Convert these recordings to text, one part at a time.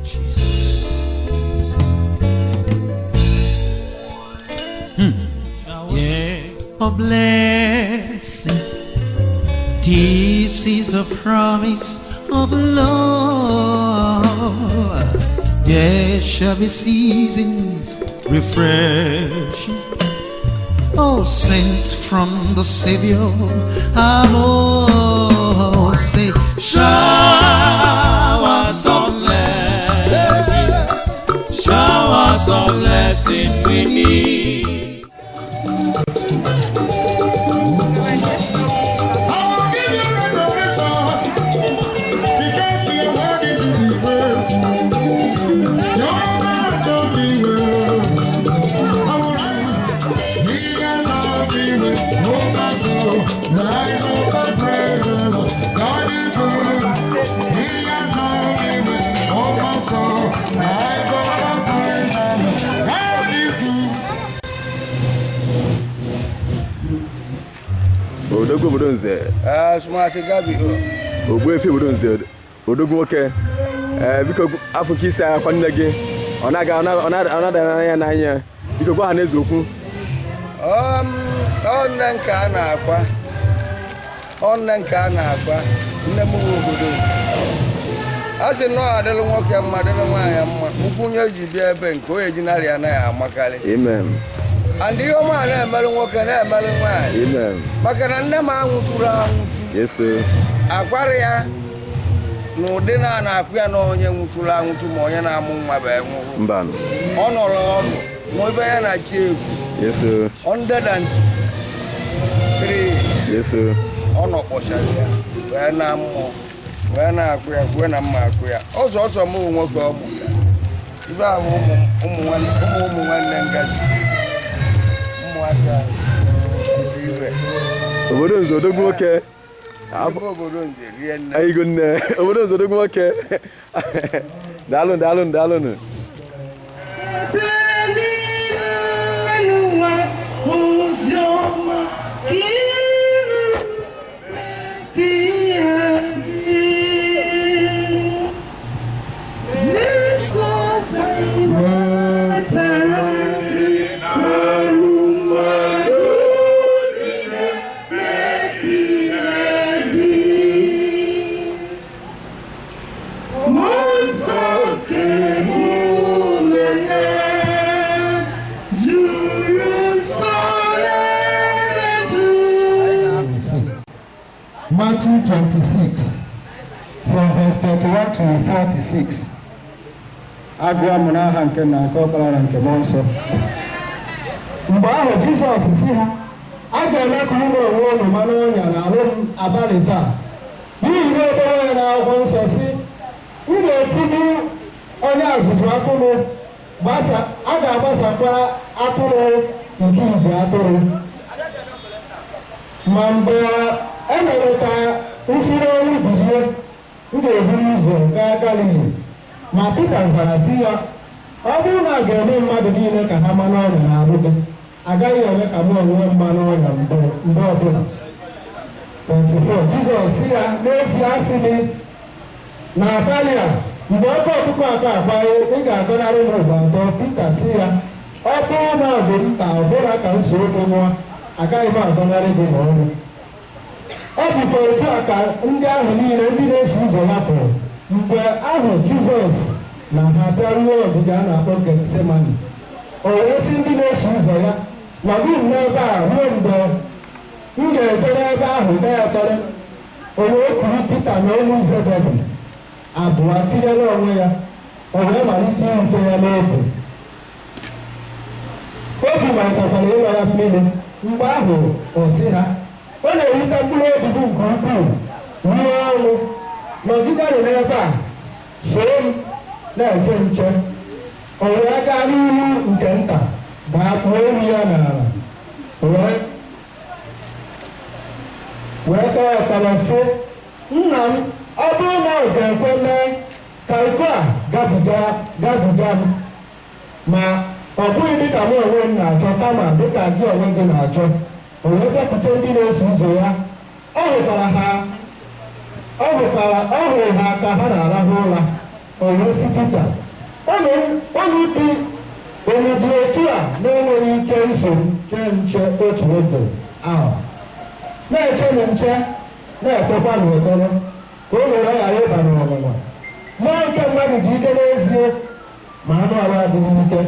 Jesus. Yeah, a blessing. This is the promise of the Lord. There shall be seasons refreshing. Oh, sent from the Savior, above, say, showers of blessings, showers of blessings we need. Odogo Budunze. Smart Gabi. Ogwefi Budunze. Odogo oke. Biko afukisa akwanege. Onaga ya na anya. Biko gwa na ezokwu. Onne nka na akwa. Onne nka na akwa. Nne m obodo. Asi no adelu nwoke mma adelu nwaanya mma. Ukwunye ji bịa ebe nke o ejinari anaghị amakali. Amen. And you man na-emelu nwoke na-emelu nwaanyị. Amen. Maka na nne m anwụtụrụ anwụtụ. Yes sir. Akwara ya n'ụdị na-akụ ya na onye nwụtụrụ anwụtụ ma onye na-amụ nwa bụ enwụrụ. Mba. Ọ nọrọ ọnụ ma ebe ya na-achị egwu. Yes sir. 103. Yes sir. Ọ nọ kpọchara ya wee na mmụọ wee na-akụ ya kwue na mma akụ ya. Ọzọ m nwoke ọ mụta. Ibe ahụ ụmụ nwanne ngaji. Obodo nze odogwu nwoke. Obodo nze rie nne. Ayigo nne. Obodo nze odogwu nwoke. Daalụ. Matthew 26, from verse 31 to 46. Agụọ m n'aha nke nna nke ọkpara na nke mmụọ nsọ. Mgbe ahụ Jizọs sị ha, a ga-eme ka unu onwe unu mara ọnya n'ahụ m abalị taa. N'ihi na edere ya n'akwụkwọ nsọ sị, unu etigbu onye azụzụ atụrụ, a ga-agbasakwa atụrụ nke igwe atụrụ. Ma mgbe emere ka nsi n'ọnwụ bilie, m ga-eburu ụzọ gaa Galili. Ma Pita zara sị ya, ọ bụrụ na a ga-eme mmadụ niile ka ha mara ọnya n'ahụ gị, agaghị eme ka m onwe mmanụ ọnya mgbe ọbụla. 24. Jizọs sị ya, n'ezie asị gị, n'abalị a mgbe oke ọkụkọ atọ akwaghị, ị ga-agọnarị m ụgbọ atọ. Pita sị ya, ọ bụrụ na ọ dị nta ọbụla ka m soro gị nwụọ, agaghị m agọnarị gị ma ọnụ. Ọ bụkwa otu a ka ndị ahụ niile ndị na-eso ụzọ ya pụrụ. Mgbe ahụ Jizọs na ha bịaruo ogige a na-akpọ Getsemani. O wee sị ndị na-eso ụzọ ya, nọdụ n'ebe a ruo mgbe m ga-eje n'ebe ahụ gaa ekpere. O wee kuru Pita na onye Zebedi abụọ tinyere onwe ya. O wee malite irute ya n'obi. Obi malitekwara ịlọ ya mmiri. Mgbe ahụ o sị ha, ọ na-erute mkpụrụ obi nke ukwuu ruo ọnwụ. Nọgidenụ n'ebe a, soro m na-eche nche. O wee gaa n'ihu nke nta gaa kpuo elu ya n'ala. Wee kpee ekpere sị, nna m, ọ bụrụ na ọ ga-ekwe mee ka iko a gabiga m, ma ọ bụghị dịka m onwe m na-achọ, kama dịka gị onwe gị na-achọ. O wee bịakwute ndị na-eso ụzọ ya. Ọ hụrụ ha ka ha na-arahụ ụra. o wee sị Pita unu dị otu a na-enweghị ike iso chee nche otu oge ahụ na-echenụ nche na-ekpekwa n'ekpere ka o were ghara ịba n'ọnwụnwa. Mmụọ nke mmadụ dị ike n'ezie ma anụ arụ adịghị ike.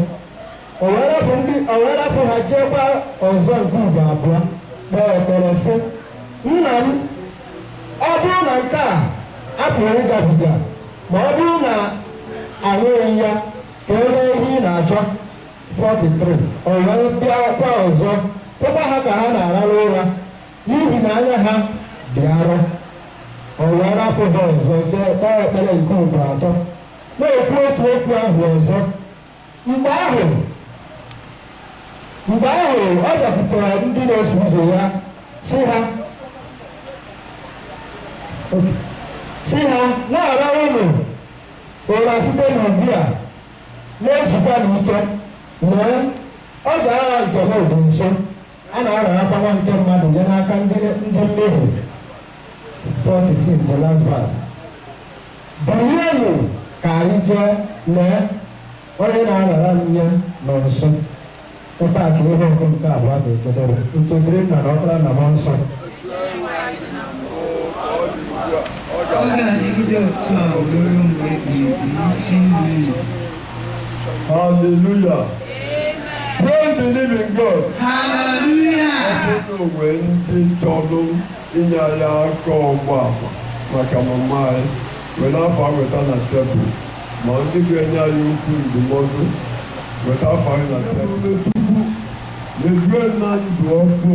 O wee rapụ ha jeekwa ọzọ nke ugbo abụọ kpee ekpere sị, nna m, ọ bụrụ na nke a apụrụ ịgabiga, ma ọ bụrụ na anụghị ya ka e mee ihe ị na-achọ. 43. O wee bịakwa ọzọ kpọkwa ha ka ha na-arara ụra n'ihi na anya ha dị arọ. O wee rapụ ha ọzọ jee kpee ekpere nke ugbo atọ na-ekwu otu okwu ahụ ọzọ. Mgbe ahụ ọ bịakwutere ndị na-eso ụzọ ya sị ha na-arara unu ụra site n'ugbu a na-ezukwa n'ike, lee ọ ga-agha nke ha dị nso, a na-ararakwa nwa nke mmadụ ya n'aka ndị mmehie. 46, the last verse. Bilienụ ka anyị jee, lee onye na-arara nye nọ nso. Ebe a ka ihe okwu nke abụọ ga-ejedebe. Ntụgiri nna na ọkpara na mmụọ nsọ. Ọ ga-adịgide otu a ruo mgbe ebighị ebi. Hallelujah. Praise the living God. Hallelujah. Ọtụtụ ogbe ndị chọrọ inye anyị aka ọgba maka mama anyị were afọ weta na tebụl, ma ndị ga-enye anyị okwu ndụmọdụ weta afọ anyị na tebụl. Chukwu mejue na ndụ ọkụ.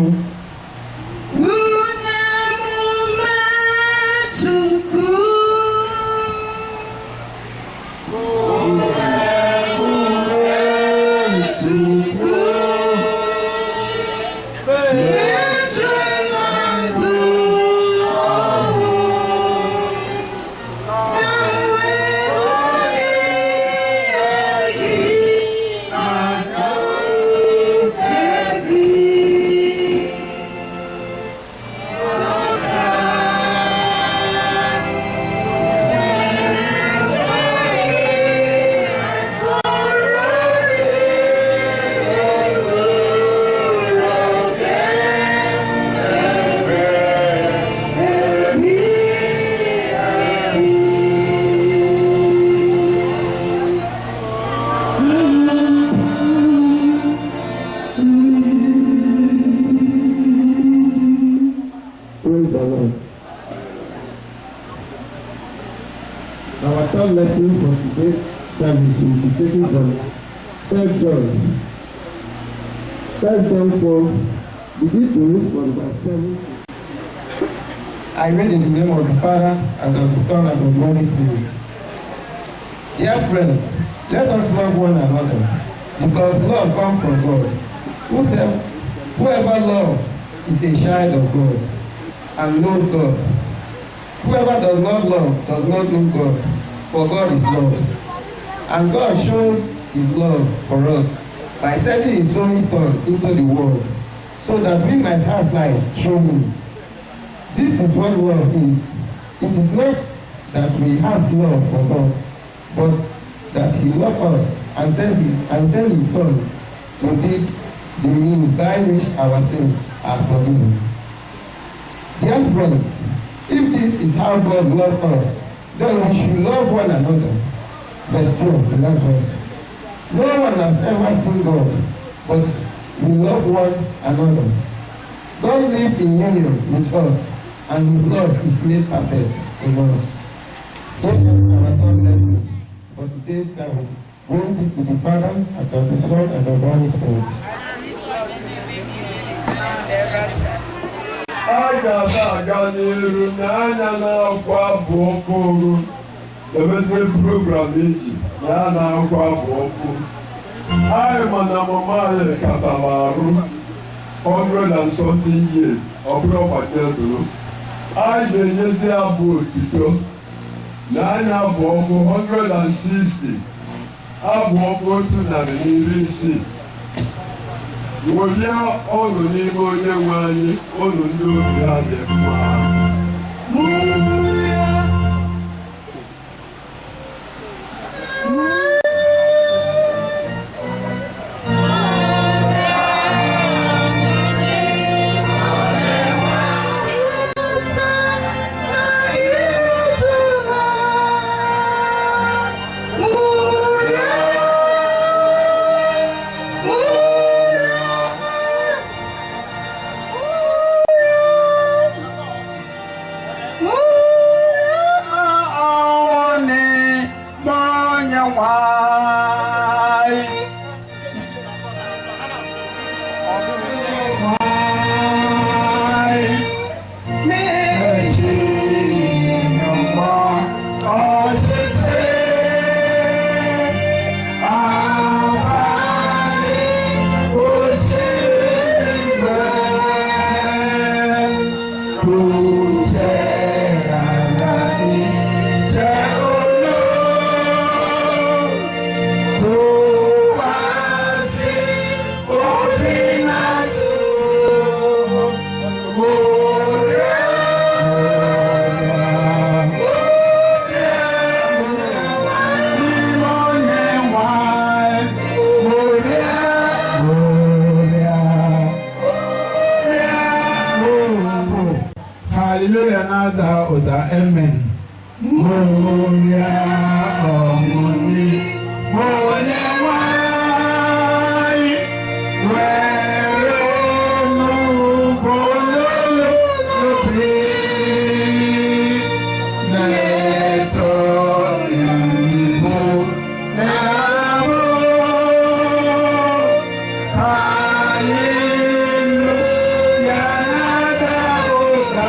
Our third lesson for today's service will be taken from 3 John. 1 John 4, begin to read from verse 7. I read in the name of the Father, and of the Son, and of the Holy Spirit. Dear friends, let us love one another, because love comes from God. Whoever loves is a child of God, and knows God. Whoever does not love does not know God, for God is love. And God shows his love for us by sending his only Son into the world, so that we might have life through him. This is what love is. It is not that we have love for God, but that he loved us and sent his Son to be the means by which our sins are forgiven. Dear friends, if this is how God loves us, then we should love one another. Verse 12, the last verse. No one has ever seen God, but we love one another. God lives in union with us, and his love is made perfect in us. Here is our third lesson for today's service. Glory be to the Father, and to the Son, and to the Holy Spirit. Aga n'iru n'anya na-akwa bụ ọkpụrụ ebezie program iji ya na-akwa bụ ọkpụ. Anyị ma na mama anyị katara arụ 130 years ọ bụrụ ọgbanyedoro. Anyị ga-enyezi abụ otito n'anya bụ ọkpụ 160 abụ ọkpụ 160. Welie ọṅụ n'ime onye nwe anyị, ọṅụ ndị obi ha dị mma. onye nwanyị Hallelujah, nada oda amen. Moria omuni, moria wai, were no bololo lopi, neto yamibo namo, hallelujah, nada oda.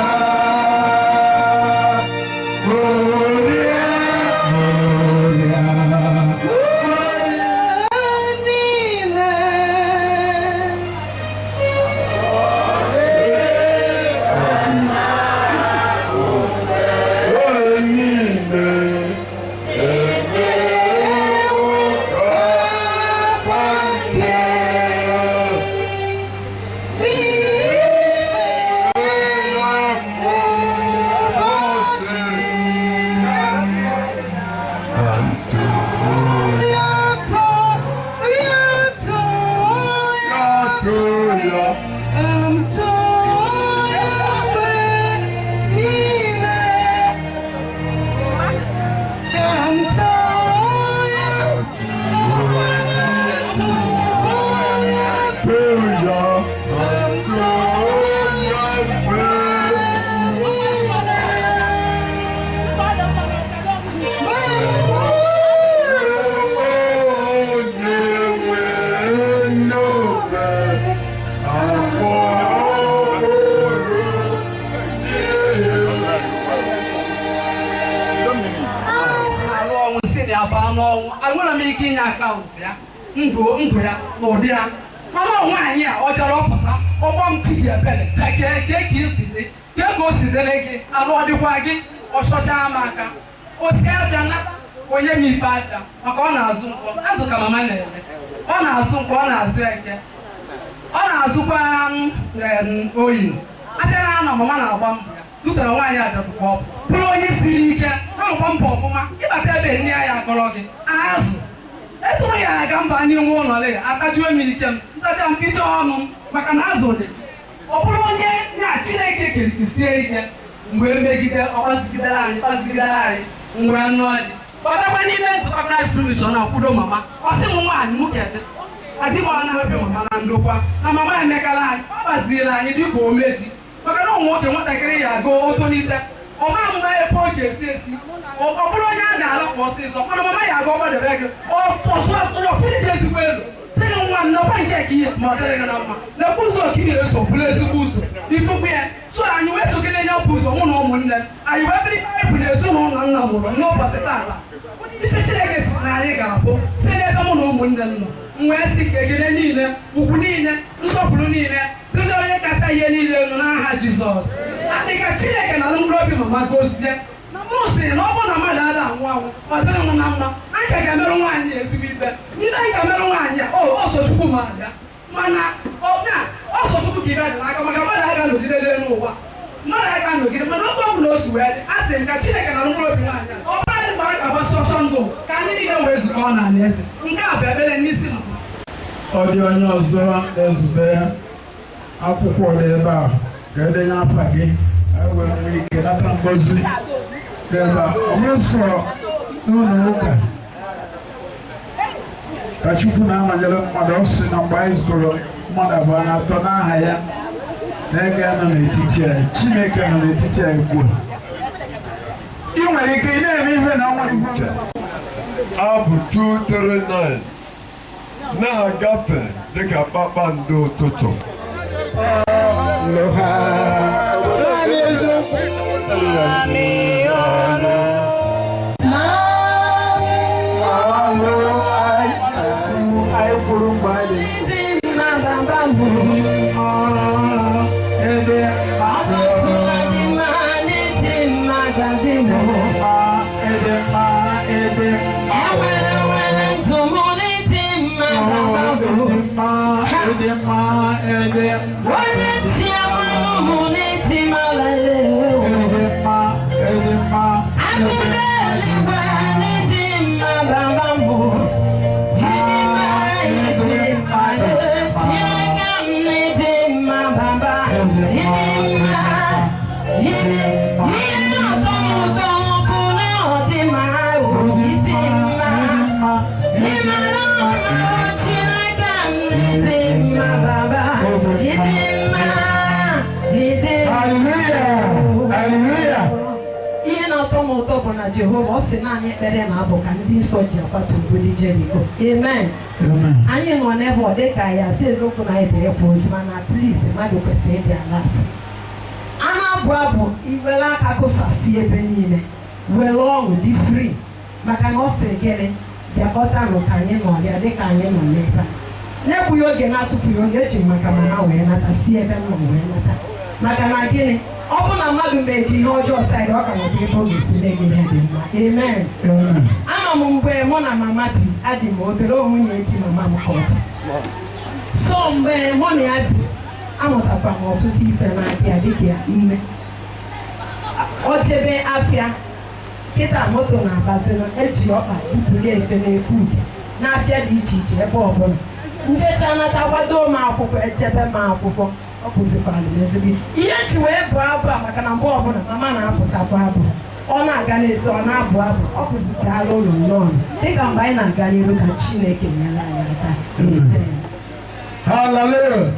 I want to make in account, yeah. Ngo ya, no dear. Mama, why, yeah, or Jalopata, or one ticket belly, like a kiss today. There goes the leg, a lot of wagging, or Shotamaka, or Scarjana, or Yemi Fata, or Gona Zoom, as a command. Ona Zoom, Gona Zeke. Ona Zupan, Oin. I don't know, Mamma Bump. Look at one yard of pop. Pull his leaker, no pump of Mama, if I tell me near Yakorogi. As I come by new one, I got you a medium that I'm feature on Macanazoli. Opolonia, Chile, to stay we'll make it or us get a line, but I want even to organize solution of Pudo Mama, or some one look at it. I didn't want to help your Mama and Lupa, and Mama make a line, Papa Zilla, and you go magic. But I don't want to what I can go to need that. Or my pocket, or Opolonia, was this, or Mama, go over the record, or Post 3 days ago. Second one, no one can keep Montana. The Puzo kills or Blaze Puzo. If we are so, I knew to get your Puzo on one day. I will be with a zoom on no Pasatala. If it's like a Nagapo, say that I'm on one day. Where sick again, Upunina, Sopulina, there's only a Casayani, Jesus. I think I see like another problem my ghost there. Mostly, no one of my dad, wow, but then one number. I can't get one year to be better. You like a melon, oh, also to Kumania. Mana, oh, yeah, also to give it. I come I don't know. Not I can't look at it, but no one knows where. Ask them, catch it like an unbroken. Oh, by the back of a soft can you even waste on and yes? You can't be better than this. Audio Yozo, there's there. I'll put for the bar. Getting up again. I will make it up and go. Also, no, Kachukuna Majalo Mados and Bice Goro, Madavana, Tona Haya, Negan and the teacher, Chimeka and the teacher. You may even know one teacher. abụ 239 na-agafe dịka kpakpando ụtụtụ. Jehovah sị na anyị ekpere na-abụ ka ndị nsọ ji akwatu obodo Jeriko. Amen. Anyị nọ n'ebe ọ dị ka ya si eziokwu na ebe ekwu ozi mana plis mmadụ kwesịrị ịdị alat. A na-abụ abụ iwere aka kụsasị ebe niile were ọṅụ dị fri maka na ọ sị gịnị bịakọtanụ ka anyị nọ ya dị ka anyị nọ n'ebe a. N'ekwughị oge na-atụfughị oge echi maka mama wee nata si ebe m nọ wee nata maka na gịnị ọ bụ na mmadụ mee gị ihe ọjọọ saịdị ọ ka nweta ebe ọ ga-esi mee gị ihe dị mma. Amen. Ama m mgbe mụ na mama bi adị m obere onwunye eti mama m ka ọ bụ so mgbe mụ na ya bi amụtakwa m ọtụtụ ife na-abịa dịka ime ọ chebe afịa kịta moto na-agbazina eji ọkpa bupụrụ efe na-ekwu ude na-abịa dị iche iche ebe ọbụla njecha nata kwado m akwụkwọ echebe m akwụkwọ ọ kụzikwara m ezigbo ihe chi wee bụ abụ a maka na mgbe ọbụla mama na-apụtakwa abụ ọ na-aga n'ezi ọ na-abụ abụ ọ kụzikwara ụlọ nnọọ dịka mgbe anyị na-aga n'iru ka Chineke nyere anyị aka. Hallelujah.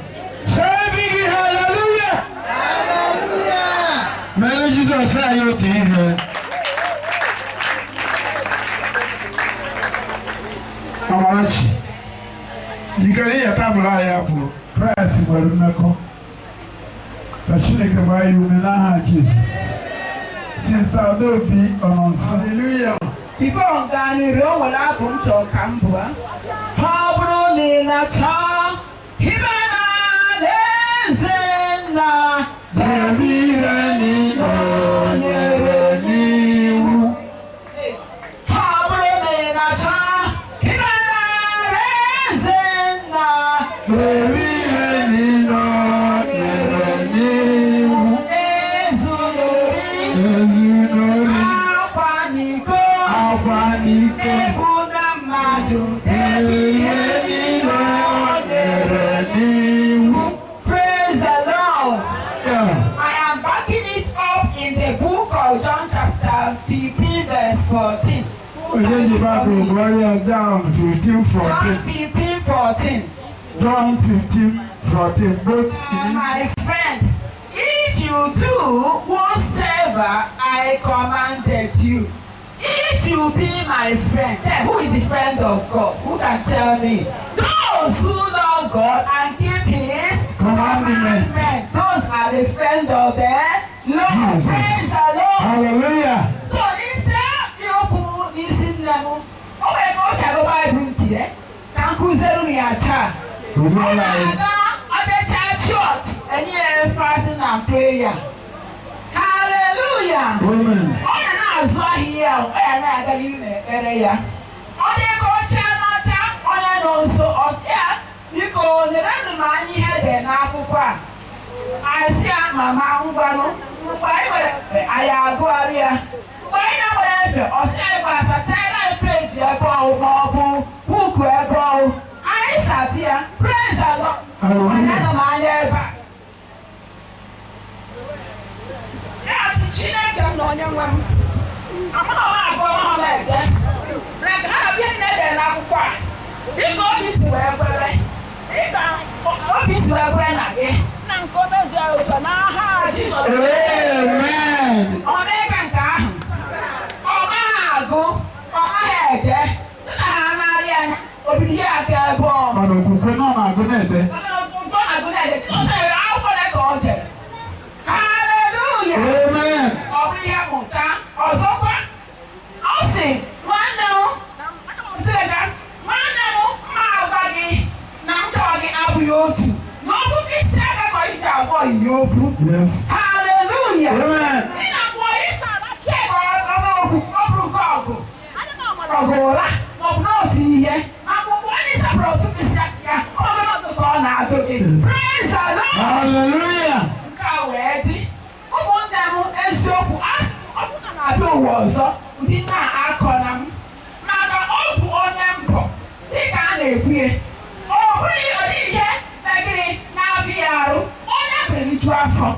Hallelujah. Hallelujah. Mere Jizọs anyị otu ihe. Amarachi. Jikere ihe tabụrụ anyị bụ Kraịst nwere mmekọ. Ka Chineke gbaa ya ume n'aha Jizọs. Sista Adaobi ọ nọ nso. Hallelujah. Before nga n'iru o nwere abụ m chọrọ ka m bụa. Ọ bụrụ na ị na-achọ ibe n'alaeze nna ebe ihe niile nyere n'iwu. Ọ bụrụ na ị na-achọ ibe n'alaeze nna ebe ihe niile nyere n'iwu. Ezunori Ebu na mmadụ ebe ihe niile ọ nyere n'iwu. Praise the Lord. I am backing it up in the book of John chapter 15 verse 14. John 15:14. John 15:14. Both my friend, if you do whatsoever I commanded you, if you be my friend, then who is the friend of God? Who can tell me? Those who love God and keep His commandments. Those are the friends of the Lord. Praise the Lord. Hallelujah. So this you listen them. Oh my God, I go Bible here. Can kuzeru ni ata. At the church, and here fasting and prayer. Hallelujah. Amen. Azụ ahịa ahụ ọ ya na-aga n'ihu n'ekpere ya ọ dịka oche nata onye nọ nso ọsịa biko nyere m anya ihe dị n'akwụkwọ a asị ya mama ngwanụ mgbe anyị nwere anyị agụgharị ya mgbe anyị na-nwere efe ọsịa anyị gbasatara peji ebe ọwụ ma ọ bụ buku ebe ọwụ anyị satị ya praise the Lord onye nọ m anya ebe a ya sị Chineke na onye nwe m amana wa agwa ha na ede na ha bịa na ede na akwụkwọ a dịka obi si wee kwere dịka obi si wee kwere na gị na nke omezu ya otu n'aha Jizọs. Amen. Ọ dịka nke ahụ ọ naghị agụ ọ naghị ede ihe aka ebe ọ mana okwukwe nọ na-agụ na-ede haleluya amen ọ bụrụ ihe mmụta ọzọkwa ọ sị nwanne m ma agwa gị na nkọwa gị abụghị otu n'ofu isi aka ka iji agwọ ihe okwu haleluya ị na-agwọ isi ala kemgbe ọ bụrụ gị ọgụ ọgụ ụra maọbụ n'otu ihe akwụkwọ onye sapụrụ otu isi aka ya ọgọdụ ka ọ na-adụ gị praise the Lord hallelujah nke a wee dị ụmụnne m eziokwu ọ bụla na-abịa ụwa ọzọ ndị na-akọ na m maka ọ bụ onye mbọ dịka a na-ekwuye ọ bụghị ụdị ihe megịrị na-abịa ya arụ onye na-eriju afọ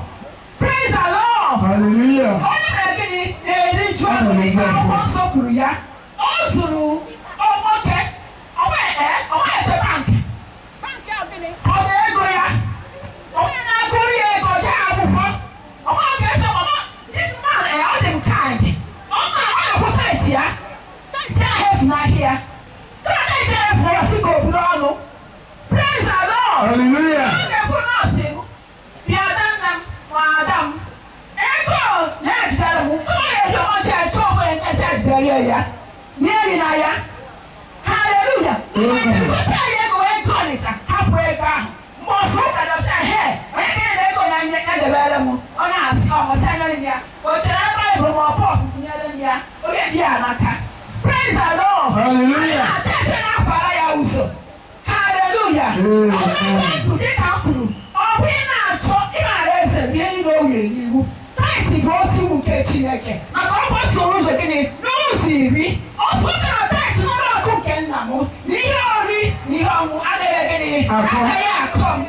praise the Lord hallelujah onye na-egịnị na-eriju afọ dịka akwụkwọ nsọ kwuru ya ọ zụrụ nwoke ọwa eje bankị ọ ga-ego ya onye na-agụrụ ya ego ya akwụkwọ ọma ga-eso ọma this man ọ dị m kind ọ na-akwụ taịtị ya taịtị ahụ efu n'ahịa kama taịtị ahụ efu ya si ka oburu ọnụ praise the Lord hallelujah ọ ga-ekwu nọọsụ m bịa danna m ma ada m ego na-ejidere m kama ya eji ọmachi achọ ofe esi ejidere ya n'eri na ya haleluya gosi anyị ego wee jụọ ọnịcha hapụ ego ahụ mgbe ọsọ ụka dọsa he onye kere na ego na edebere m onye asị ọmụsị anyere m ya o chere baịbụl ma ọ pọs tinyere m ya onye ji ya nata praise the Lord hallelujah atete na-akwara ya ụzọ haleluya ndụ dịka m kwuru ọ bụ ị na-achọ ịmara eze rie niile o nyere n'iwu taịtị bụ otu iwu nke Chineke maka ọ gbasoro ụzọ gịnị n'ụzọ iri ọ sụtara taịtị n'ụlọ akụ nke nna m na ihe ori na ihe ọṅụ adịghị gịnị agaghị akọ m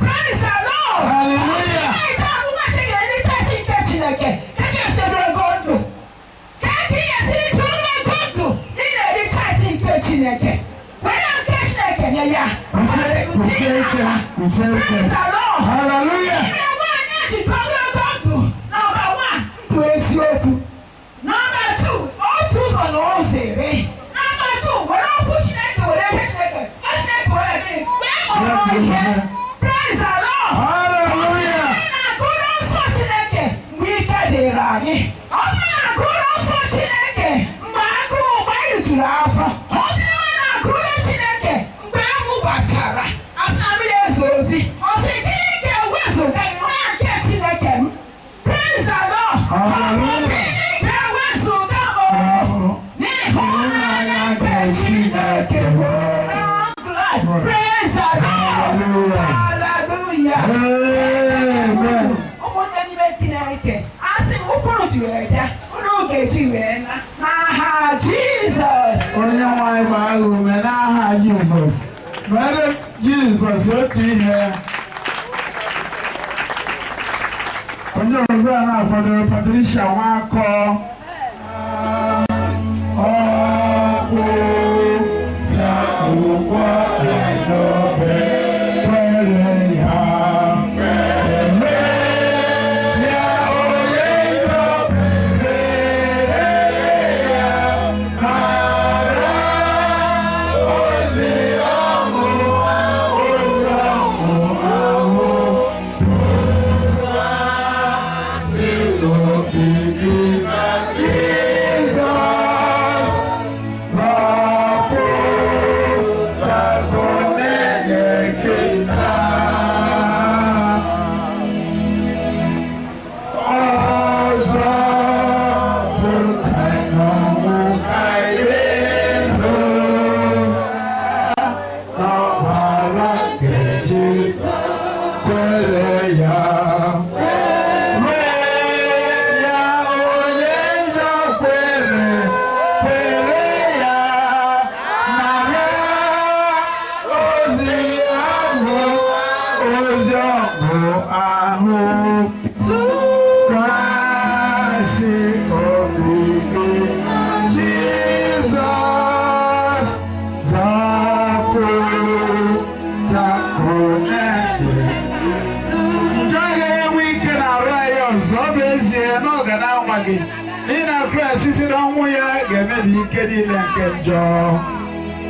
praise the Lord hallelujah taịtị abụmachi nyere ndị taịtị nke Chineke ka e ji ego ndụ ka e esi ike ogologo ndụ ị na-eri taịtị nke Chineke were nke Chineke nye ya praise the Lord hallelujah Number 1, ndụ eziokwu. Number 2, otu ụzọ na ụzọ iri. Number 2, were okwu Chineke were ihe Chineke ka Chineke were gịnị wee kpọrọ ihe. Praise the Lord. hallelujah Ọ na-agụrụ nsọ Chineke mgbe ike dịrị anyị. Ọ na-agụrụ nsọ Chineke mgbe agụụ mgbe anyị rijuru afọ. Ọ na-agụrụ Chineke mgbe ahụ gbachara. Asị na mmiri ezo ozi. Ọ sị gịnị ga-ewezuga gị nwa nke Chineke m. Praise the Lord. hallelujah Ga-ewezuga m n'ịhụnanya nke Chineke bụ. Praise the Lord. Hallelujah. amen Ụmụnne n'ime Chineke, asị m ụkpụrụ ji wee bịa, unu ga-eji wee na n'aha Jizọs. onye nwanyị gbaa ume n'aha Jizọs mere Jizọs otu ihe onye ọzọ a na-akwadoro Patricia Nwakọ ọkụ ya ụgwọ edobe kwere ya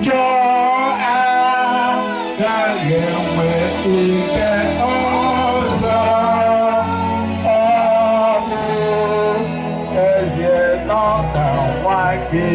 njọ agaghị enwe ike ọzọ. Ọ bụ ezie nọ na nwa gị.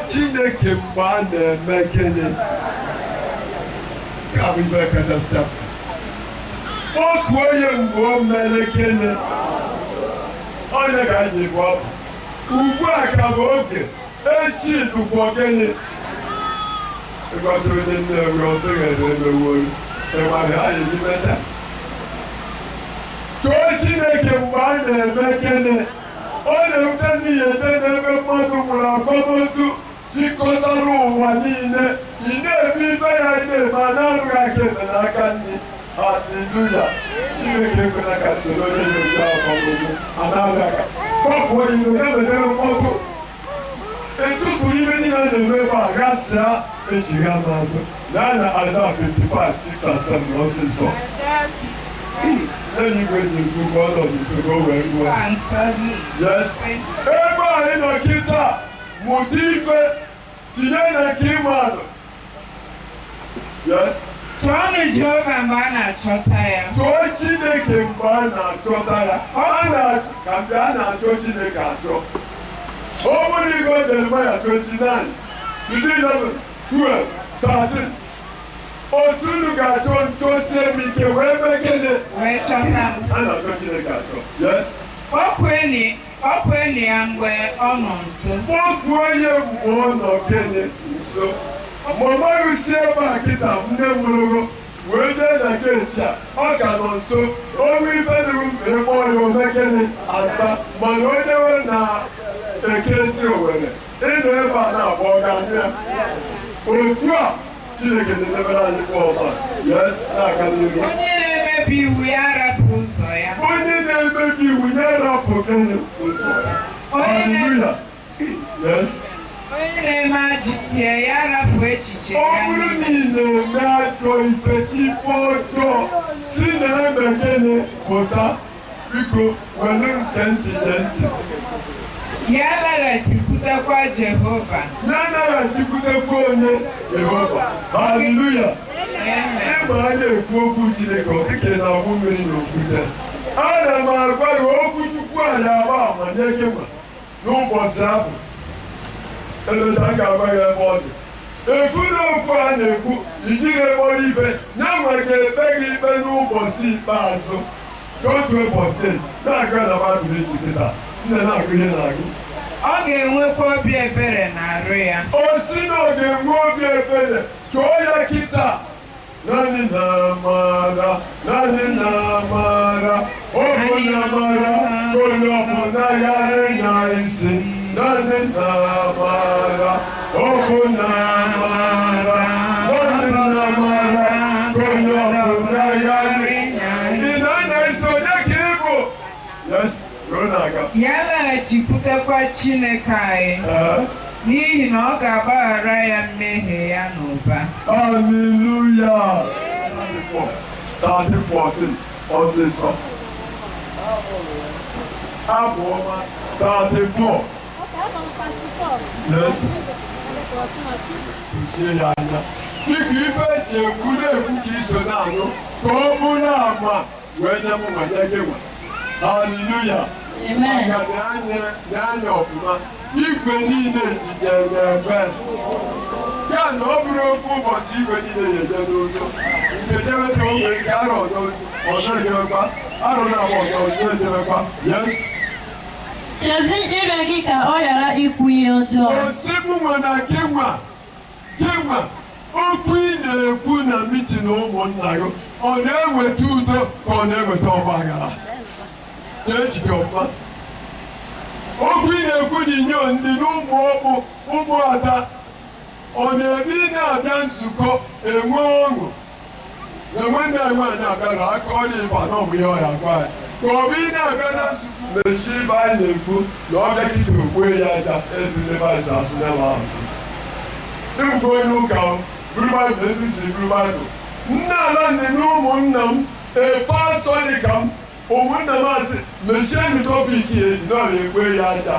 Chineke mgbe a na-eme gịnị ka bụ ibe kachasị oku onye mgbe o mere gịnị onye ka anyị bụ ugbu a ka bụ oge echi dụkwa gịnị ịgwata onye nne-ewe ọsọ ghere emewolu enweghị anyị imeta tụọ Chineke mgbe a na-eme gịnị ọ na-ewute n'ihi ete n'ebe mmadụ nwụrụ akwamozu jikọtara ụwa niile ị na-eme ife ya ị na-eme a na-arụghị aka ebe n'aka nri. Haleluya! Chineke ekwela ka soro onye na-eji akwamozu a na-arụghị aka kpọpụọ ime ya metere mkpọtụ etụtụrụ ibe niile na-eme ebe a gasịa ejiri ha n'azụ na a na Aịzaya 55, 6 and 7 ọsịsọ. Anyway, you go ọnọdụ soro wee gụọ. Yes. Ebe anyị nọ kịta mụta ife tinye na nke ịmadụ. Yes. Tụọnụ Jehova mgbe a na-achọta ya. Tụọ Chineke mgbe a na-achọta ya. Ka mgbe a na-achọ Chineke achọ. Ọ bụrụ ịgụ Jeremiah 29, 11, 12, 13. Osunu ga-achọ ntosie m ike wee megide wee chọta m. A na-achọ Chineke achọ. Yes. Kpọkuenụ ya mgbe ọ nọ nso. Kpọkuo onye mgbe ọ nọ gịnị nso. Ma ọ maghị si ebe a kịta nne mụrụ wee jee na geeti a ọ ka nọ nso onwe ife dịrụ mgbe ebe ọya ome gịnị asa mana onye nwe na ekesi Owere ịnọ ebe a na-agba ọganụ ya otu a Chineke na-edebere anyị fọma. Yes, na-aga n'ihu. Onye na-emebi iwu ya arapụ ụzọ ya. Onye na-emebi iwu ya arapụ gịnị ụzọ ya. Haleluya. Yes. Onye na-eme ajọ ihe ya arapụ echiche ya. Ọ bụrụ na ị na-eme ajọ ife ọjọọ si na-eme gịnị pụta biko were nke ntị nye ntị. Ya laghachikwutekwa Jehova. Ya laghachikwutekwa onye Jehova. Haleluya. Ịgba a na-ekwu okwu Chineke ọ dịka na-agbụ mmiri n'okwute. Ana m agwa gị okwu Chukwu anyị agba ama nye gị ma n'ụbọchị ahụ. Emecha m ga-agwa gị ebe ọ dị. Efu na okwu a na-ekwu ijiri ekpọrọ ife ya nwere ga-ekpe gị ikpe n'ụbọchị ikpeazụ. Otu ụbọchị na-aga na Baịbụl ejikọta. Nne na-agụ ihe na-agụ. Ọ ga-enwekwa obi ebere n'arụ ya. O si na ọ ga-enwe obi ebere chọọ ya kịta. Naanị na amara, naanị na amara, ọ bụ na amara onye ọbụla ya nya isi. Naanị na amara, ọ bụ na amara, naanị na amara onye ọbụla ya nya isi. Ị na-anya isi onye ka ị bụ? Yes. Ya laghachikwutekwa Chineke anyị n'ihi na ọ ga-agbaghara ya mmehie ya n'ụba. Haleluya. 30:14 ọsịsọ. Abụ ọma 34. Yes. Sochie ya anya. Dịka ife eji ekwu na-ekwu ka iso na-anụ ka ọ bụrụ ama wee nye m nwa nye gị nwa. haleluya maka na-anya ọfụma igwe niile jidere n'ebe ya na ọ bụrụ ofu ụbọchị igwe niile ya eje n'ụzọ nke jeweta ogbe nke arọ ọzọ ejebekwa arọ na-abụ ọzọ ejebekwa yes chezi ire gị ka ọ ghara ikwu ihe ọjọọ osigbu nwe na gị nwa okwu ị na-ekwu na mitin ụmụnna gị ọ na-eweta udo ka ọ na-eweta ọgbaghara na-ejide ọma okwu ị na-ekwu na inye ndị n'ụmụ ụmụ ada ọ na-ebe ị na-abịa nzukọ enwe ọṅụ na nwanne anyị nwaanyị abịara aka ọ na-ịba na ọmụ ihe ọya gwa anyị ka ọ bụ ị na-abịa na nzukọ mechi ibe anyị na-ekwu na ọ bịakịta okpue ya aja ezulebasa asụ n'ebe asụ ịbụkwa onye ụka bụrụ baịbụl ezusiri bụrụ baịbụl nne ala nne na ụmụnna m pastọ dị ka m ụmụnna m asị mechienụ tọpik ya eji na ọ na-ekpe ya aja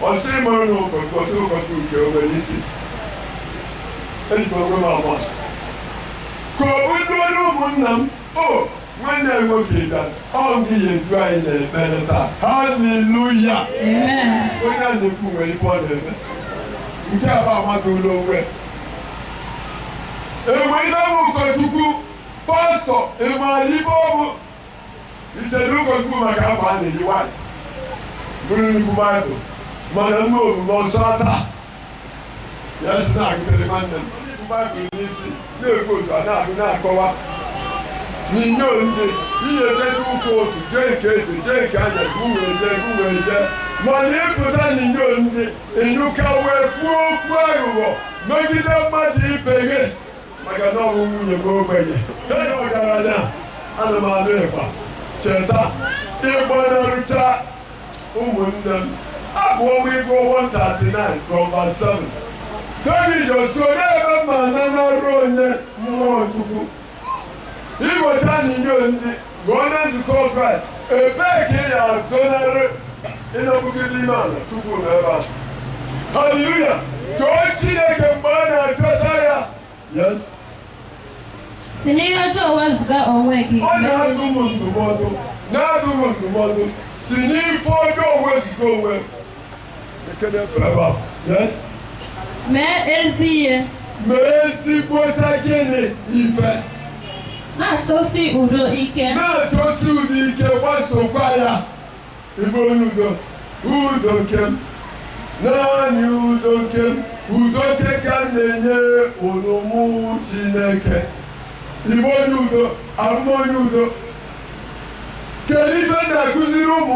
ọsị mara na ụkọchukwu nke o nwere isi ejikwa onwe m agba ka ọ bụ ndị onye ụmụnna m o nwanne ya nwoke ga ọ gị ya edu anyị na-ekpere taa haleluya onye a na-ekwu nwere ife ọ na-eme nke a bụ amadola onwe enwe ife bụ ụkọchukwu pastọ enwere ife ọ bụ ichere ụkọchukwu maka afọ a na-eyi wat bụrụ nnukwu baịbụl mana ndị omume ọsọ taa ya si na-agụtere nwanne m baịbụl n'isi na-ekwu otu a na-agụ na-akọwa n'inye olide ihe ejeje ụka otu jee nke eji jee nke anya gụwee jee mana ịpụta n'inye olide ịnyụka wee kwuo okwu aghụghọ megide mmadụ ibe gị maka na ọnwụ nwunye m ogbenye onye ọgaranya ana m anụ ịgba cheta ịgbanarụcha ụmụnne m abụọ m ịgụ 139 from verse 7 David osu onye ebe mma na n'ọrụ onye mmụọ Chukwu ịghọta n'inye ndị gụọ na nzukọ Kraịst ebee ka ị ga-azọnarị ịnọbụgide ime ala Chukwu na ebe a haleluya too Chineke mgbe a na-achọta ya yes si n'ihe ọjọọ wezụga onwe gị ọ na-adụ m ndụmọdụ si n'ife ọjọọ wezụga onwe ekene ebe a yes mee ezi ihe mee ezigbota gịnị ife na-achọsi udo ike gbasokwa ya ibe onye udo nke m naanị udo nke ka na-enye ụnụmụ Chineke ibe onye udo abụm onye udo kedu ife na-akụziri ụmụ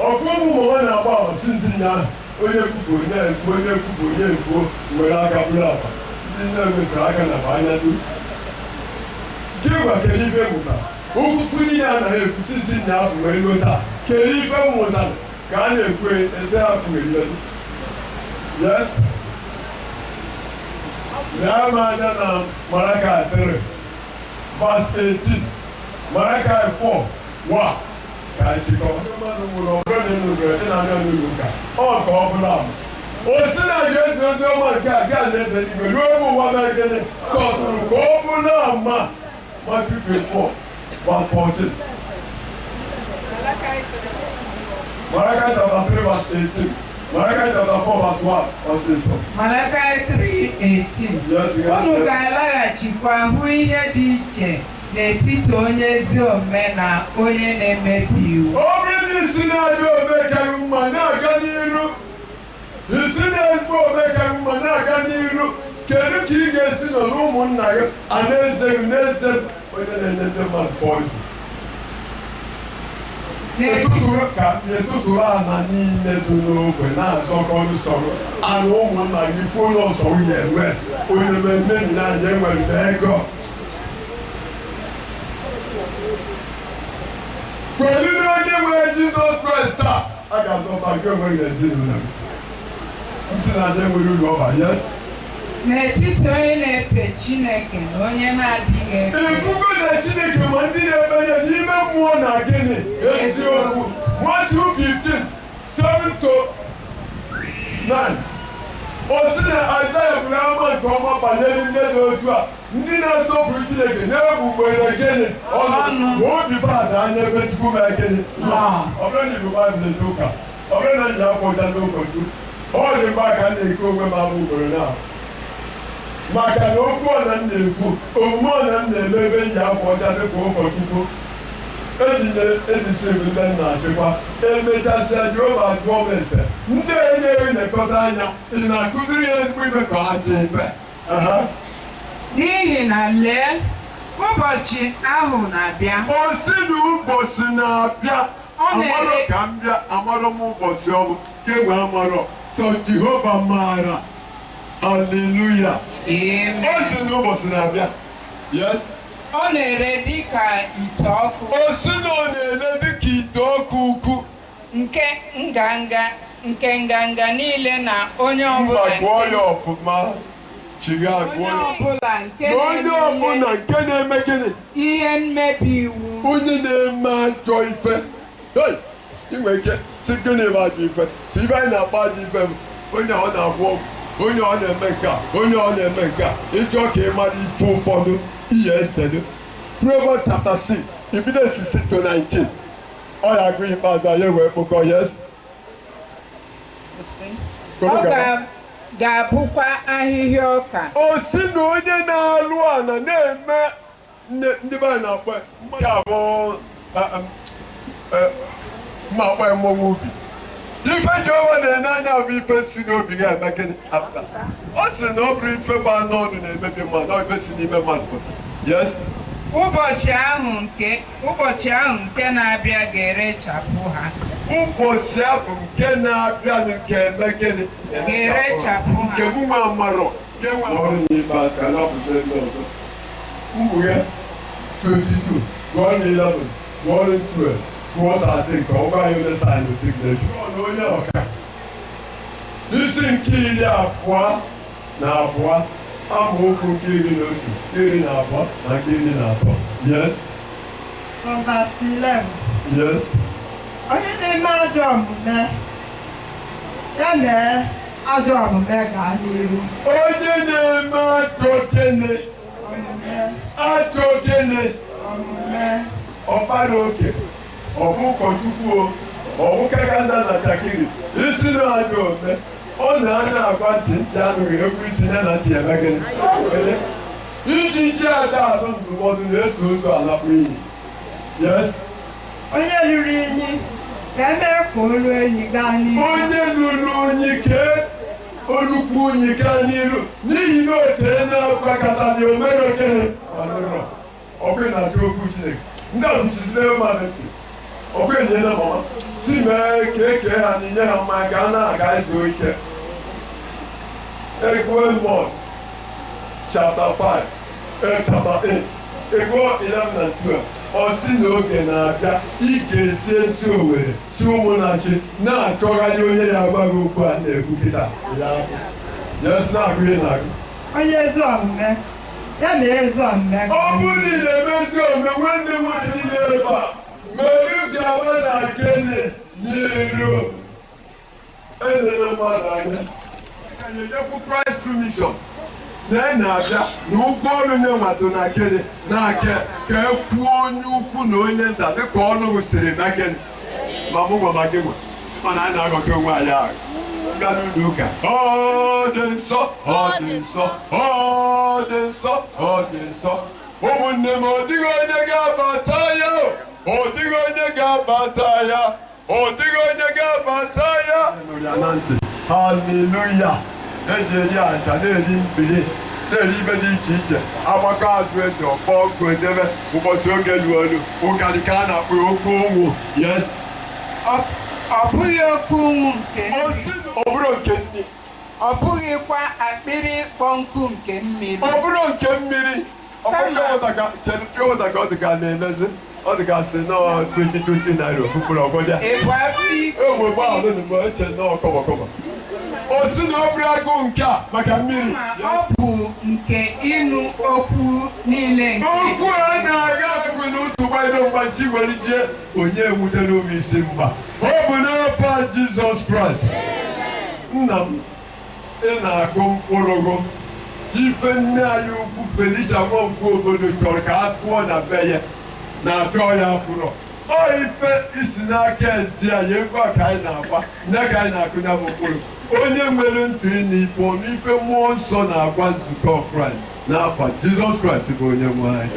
ọkụ ụmụ ha na-agba osisi ya onye kwupụ onye kwuo nwere aka bụrụ akpa ndị nne mesara aka na anya dum gịnwa kedu ife mụta okwukwu niile a na-ekwusisi nya ahụ wee ruo taa kedu ife mmụta ka a na-ekwu ese ha kwugheri yes lee m anya na Malachi 3 verse 18 Malachi 4 wa ka achịkọ mmadụ nwụrụ ọbụrụ na enugere dị na anya n'ụlọ ụka ọ ka ọ bụla m o si na ga-ezi ozi ọma nke a ga na-eze igwe ruo ebe ụwa na-egene sọtụrụ ka ọ bụla ma Matthew 24 verse 14 Malachi chapter 3 verse 18 Malachi chapter 4 verse 1 verse 6 Malachi 3:18 unu ga-alaghachikwa hụ ihe dị iche n'etiti onye ezi omume na onye na-emebi iwu ọ bụrụ na isi na-adị ome karị mma na-aga n'iru isi na-ezigbo ome karị mma na-aga n'iru kedu ka ị ga-esi nọ n'ụmụnna gị a na-ezeghị onye na-enye ndị mmadụ poison n'etụtụrụ ana niile dị n'ogbe na-azọkọ nsọrọ ana ụmụnna gị kwuo n'ọsọ nwunye enwe onye mmemme n'anya enwere n'ego kwedu na onye nwere Jizọs Kraịst taa a ga-azọta nke onwe n'ezinụlọ si na aja nwere uru ọba ya n'etiti onye na-efe Chineke na onye na-adịghị efe ifugo na Chineke ma ndị na-eme ya n'ime mmụọ na gịnị eziokwu Matthew 15:7-9 o si na Aịzaya bụrụ ama nke ọma banyere ndị dị otu a ndị na-asọpụrụ Chineke na-egbugbere gịnị ọnụ ma obi fada anya ebe Chukwu mere gịnị ọ bụrụ na Igbo Baịbụl dị ụka ọ bụrụ na nji akwụcha ndị ụkọchukwu ọ dị mkpa ka m na-eke onwe m abụ ugboro na maka na okwu ọna m na-ekwu omume ọna m na-eme ebe nji akwụcha dịka ụkọchukwu ejisi ndị na-achịkwa emechasịa Jehova jụọ m ese ndị enyeghị lekọta anya ị na-akụziri ya ezigbo ife ka ha dị mfe n'ihi na lee ụbọchị ahụ na-abịa o si na ụbọchị na-abịa amarọ ka m bịa amarọ m ụbọchị ọbụ kewe amarọ sọ Jehova maara haleluya o si na ụbọchị na-abịa yes ọ na-ere dịka ite ọkụ o si na ọ na-ele dịka ite ọkụ ukwu nke nganga niile na onye ọbụla ya ọfụma chiri agụọ onye ọbụla nke na-eme gịnị ihe mmebi iwu onye na-eme ajọ ife inwe ike si gịnị bụ ajọ ife si ibe anyị na-agba ajọ ife onye ọ na-agwọ ọgwụ onye ọ na-eme nke a onye ọ na-eme nke a ịchọ ka ị mara ife ụfọdụ ihe esedo Proverbs chapter 6 ibido 16 to 19 ọ ya agụ ikpeazụ anyị wee kpụkọ yes ọ ga-abụkwa ahịhịa ọka o si na onye na-alụ ana na-eme ndị be anyị na-akpọ ya bụ mma akpọ mmọnwụ ubi ife Jehova na-ene anya bụ ife si n'obi gị eme gịnị apụta ọ sị na ọ bụrụ ife bụ anụ ọdụ na-emebi mmadụ ọ ife si n'ime mmadụ pụta yes ụbọchị ahụ nke na-abịa ga-erechapụ ha ụbọchị ahụ nke na-abịa nke eme gịnị ga-erechapụ ha nke mụ nwa amarọ nke nwa ọrụ n'ikpe aka napụta ndị ọzọ mkpughe 22 gụọ na 11 gụọ na 12 gụọ 13 ka ọ gwa anyị onye saịnụ signechi na onye ọka isi nke 12 na abụọ amaokwu nke 11 na 12 na nke 13 yes From verse 11. yes Onye na-eme ajọ omume ya mee ajọ omume gaa n'iru. Onye na-eme ajọ gịnị ajọ gịnị ọkpara oke ọ bụ ụkọchukwu ọ bụ kakanda na chakiri isi na ajọ omume ọ na-anya agwa ntị anụghị ekwu isi ya na ntị eme gịnị iji ada adụ ndụmọdụ na-eso ụzọ alakpụ iyi yes Onye lụrụ iyi ga-eme ka olu enyi gaa n'iru. onye lụrụ unyi ka olukwu unyi gaa n'iru n'ihi na o tere na-agbakọta dị omere okene ọnụrọ ọkụ na-achọ okwu Chineke ndị ahụchisina mmadụ ntị ọkụ enye na mama si mee ka ekee ha n'inye ha mma ka a na-aga izu ike Amos chapter 5 chapter 8 ego 11 and 12 ọ sị na oge na-abịa ị ga-esi ezi Owere si ụmụnnachi na-achọgharị onye ya agbaghị okwu a na-ekwu kịta yes na-agụ ihe na-agụ Onye ezi omume ya na ezi omume ọ bụrụ na ị na-eme ezi omume nwanne nwaanyị niile ebe a mere ụdị awa na gịnị n'iru enyere mmadụ anya ka ya enyekwu Christ Mission na-abịa na ụgwọ ọrụ na-enwado na gịnị na-aka ka ekwuo onye ukwu na onye nta dịka ọnụ siri na gịnị ma mụ gwa ma gị nwa mana a na-aghọta onwe anyị ahụ gaa n'ụlọ ụka ọ dị nsọ ọ dị nsọ ọ dị nsọ ọ dị nsọ ụmụnne m ọ dịghị onye ga-abata ya ọ dịghị onye ga-abata ya ọ dịghị onye ga-abata ya na ntị haleluya eji eri aja na-eri mbili na-eri ibe dị iche iche agbakọ azụ ede ọkpọ ọgụ edebe ụbọchị oge luolu ụkarị ka a na-akpọ okwu ụnwụ yes ọ bụghị okwu ụnwụ nke ọ bụrụ nke nri ọ bụghịkwa akpịrị ịkpọ nkụ nke mmiri ọ bụrụ nke mmiri ọ bụrụ ka ọ dịga na-elezi ọ dịgasị nọọ 20 naira okpukpere ọgọdị a egbe gbaalụ na mgbe eche nọọ kọbọkọbọ o si na ọ bụrụ agụụ nke a maka mmiri ọ bụ nke ịnụ okwu niile nke okwu a na-aga agụgụ n'otu gbanyere mgbaji were jie onye nwutere obi isi mba ọ bụ n'afọ Jizọs Kraịst nna m ị na-akụ mkpụrụgụ ife nne anyị ukwu Felicia Nwankwo obodo chọrọ ka a kụọ na be ya na-achọ ya fụrọ ọ ife isi n'aka ezi anyị ego ka anyị na-agba nne ka anyị na-akụ ya bụ mkpụrụ onye nwere ntụ ịnụ ife ọnụ ife mmụọ nsọ na-agwa nzukọ Kraịst n'afọ Jizọs Kraịst bụ onye nwe anyị.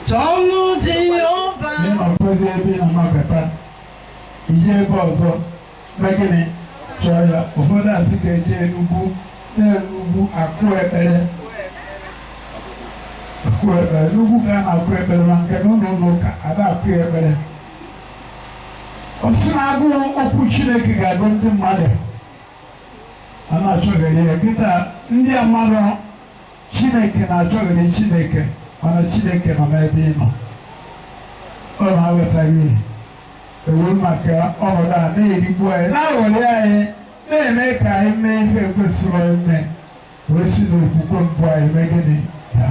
Chọọnụ Jehova. N'ọkpọzi ebe ị na-anọkọta ije ebe ọzọ megịnị chọọ ya ụfọdụ asị ga-eje Enugwu na-enugwu akụ ekpere Enugwu ka a na-akụ ekpere ma nke n'ụlọ ụka ada akụ ekpere ọsị na-agụ okwu Chineke ga-agụ ndị mmadụ a na-achọghịrị ya kịta ndị amarọ Chineke na-achọghịrị Chineke mana Chineke nọ n'ebe ị nọ ọ na-aghọtaghị ewu maka ọnọdụ a na-erigbu anyị na-aghọrị anyị na-eme ka anyị mee ihe kwesịrị ime wee si n'okwukwe mbụ anyị megịnị ya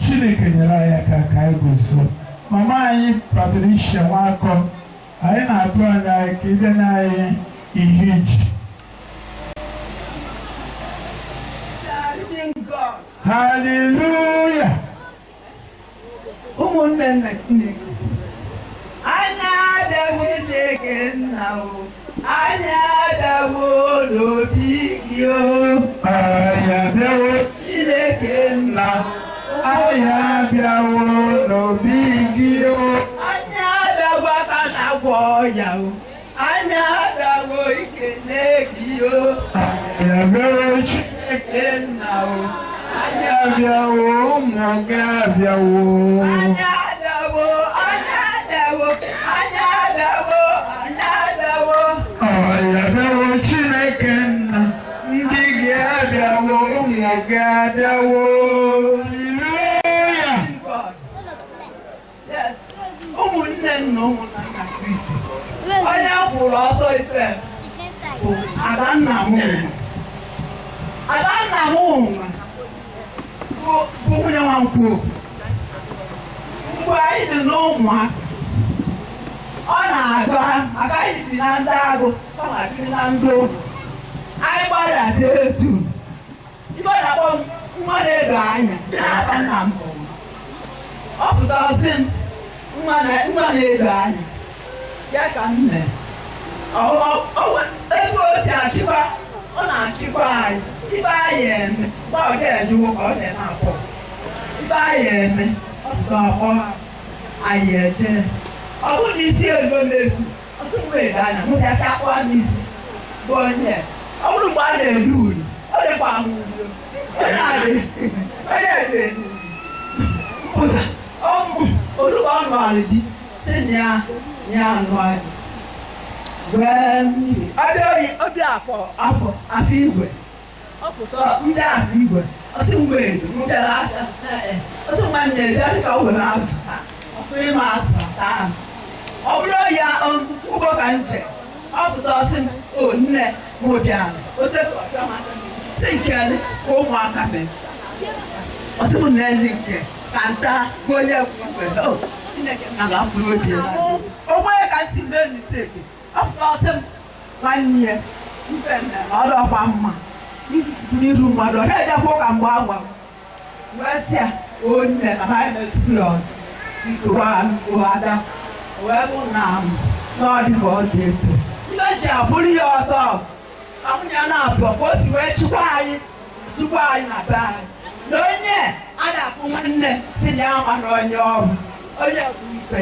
Chineke nyere anyị aka ka anyị guzo mama anyị Patricia Nwakọ anyị na-atụ anya ka ị bịanye anyị ihe iji haleluya ụmụnne nna Chineke anya adawo Chineke nna o anya adawo n'obi gị o anya adawo Chineke nna anya abịawo n'obi gị o anya adawo aka na-agwọ ya o anya adawo ikele gị o anya abịawo Chineke nna o anya abịawo ụmụ gị abịawo anya adawo anya adawo anya adawo anya adawo anya abịawo Chineke nna ndị gị abịawo ụmụ gị abịawo ụmụnne nna ụmụnna na Kristi onye kwụrụ ọtọ ife bụ Adanna m bụ nwunye Nwankwo mgbe anyị dị n'ụmụaka ọ na-agụ agaghị bi na ndị agụ ọ na-abịrị na ndị ụmụ anyị gbadata etu ife ọ na-akpọ nwa na-edo anya na Adanna m ọ pụta ọsị nwa na-edo anya ya ka m mee ego o si achịkwa ọ na-achịkwa anyị ife anyị eme mgbe ọ ga-ejuwo ka ọ na-akpọ ife anyị eme ọtụtụ akpọ anyị eje ọ bụrụ na isi ego na-ekwu ọtụ mgbe edo anya mụ ya ka akpọ n'isi bụ onye ọ bụrụ mgbe a na-eru uri ọ dịkwa nwụrụ onye ede olùkọ́ ọ̀nà àrèdí sí ni àánú àjò wẹ́ẹ́ ọdí àfi ìwẹ̀ ọpụtọ ndị àfi ìwẹ̀ ọsị mgbe edo ndị láti ọsị mgbe ndị edo dịka ọ were azụ ha ọtụ ịma azụ taa ọ bụrụ ya ụgbọ ka nche ọpụta ọsị m o nne m bịara otetu ọbịa maka si nke ka ụmụaka mee ọsị m nne ndị nke kanta onye kwukwere Chineke na ga-apụrụ obi ya onwe ka ntị mee misteki ọpụta ọsị m nwanne ya ọdọkwa mma n'iru mmadụ ọ na-ejekwa ụka mgbe agwa wee sị ya onye amaghị mesikwu ya ọzọ biko ada wee bụ na n'ọdịka ọ dị eto ihe ji abụrụ ya ọtọ ahụnya na-abụọ ka o si wee chukwa anyị na be anyị na onye a na-afụ nwanne si na amara onye ọrụ onye bụ ikpe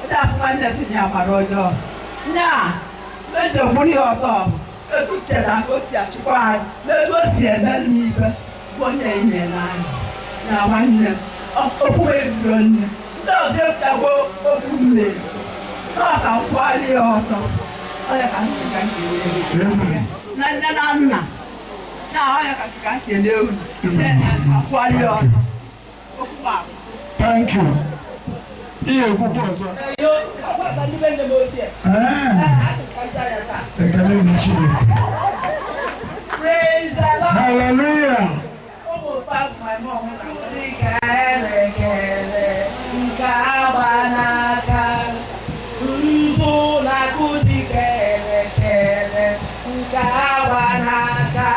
na-afụ nwanne si na amara onye ọrụ nya meji bụrụ ya ọtọ etu chere ka o si achịkwa anyị na ego o si eme n'ibe bụ onye inye n'anya na nwanne okwu eriro nne ndị ọzọ efuchago okwu mmiri n'ọka nkwali ya ọtọ onye ka ntị ka nke na nne na nna na onye ka ntị ka nke na-ewu akwali ya ọtọ okwu akụ. Thank you. Ihe ekwukwu ọzọ. Ekele na Chineke. Praise the Lord. Hallelujah. Nke agba n'aka ndụ na-akụzi kere nke agba n'aka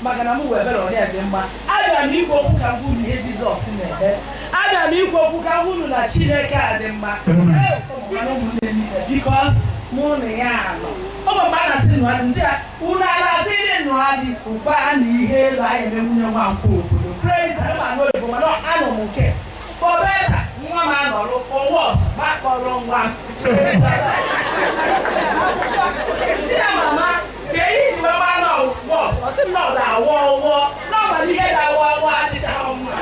maka na m wee bere ọrịa dị mma abịa m ikwu okwu ka m hụrụ ihe Jizọs na-eme abịa m ikwu okwu ka m hụrụ na Chineke a dị mma bikos mụ na ya anọ ọ bụ mgbe a na-asị nụadị nsị ya unu a na-asị ndị nụadị ụkpa na ihe elu anyị eme nwunye nwa nke obodo praise ma n'oyibo mana anọ m nke fọbeta nwa m anọrụ ọwọs gbakọrọ nwa si ya mama ka eyi ji wee gbaa nọ wọs ọ sị m na ọ ga-awọ ọwọ n'ọbara ihe ga-awọ ọwọ adịchaghị mma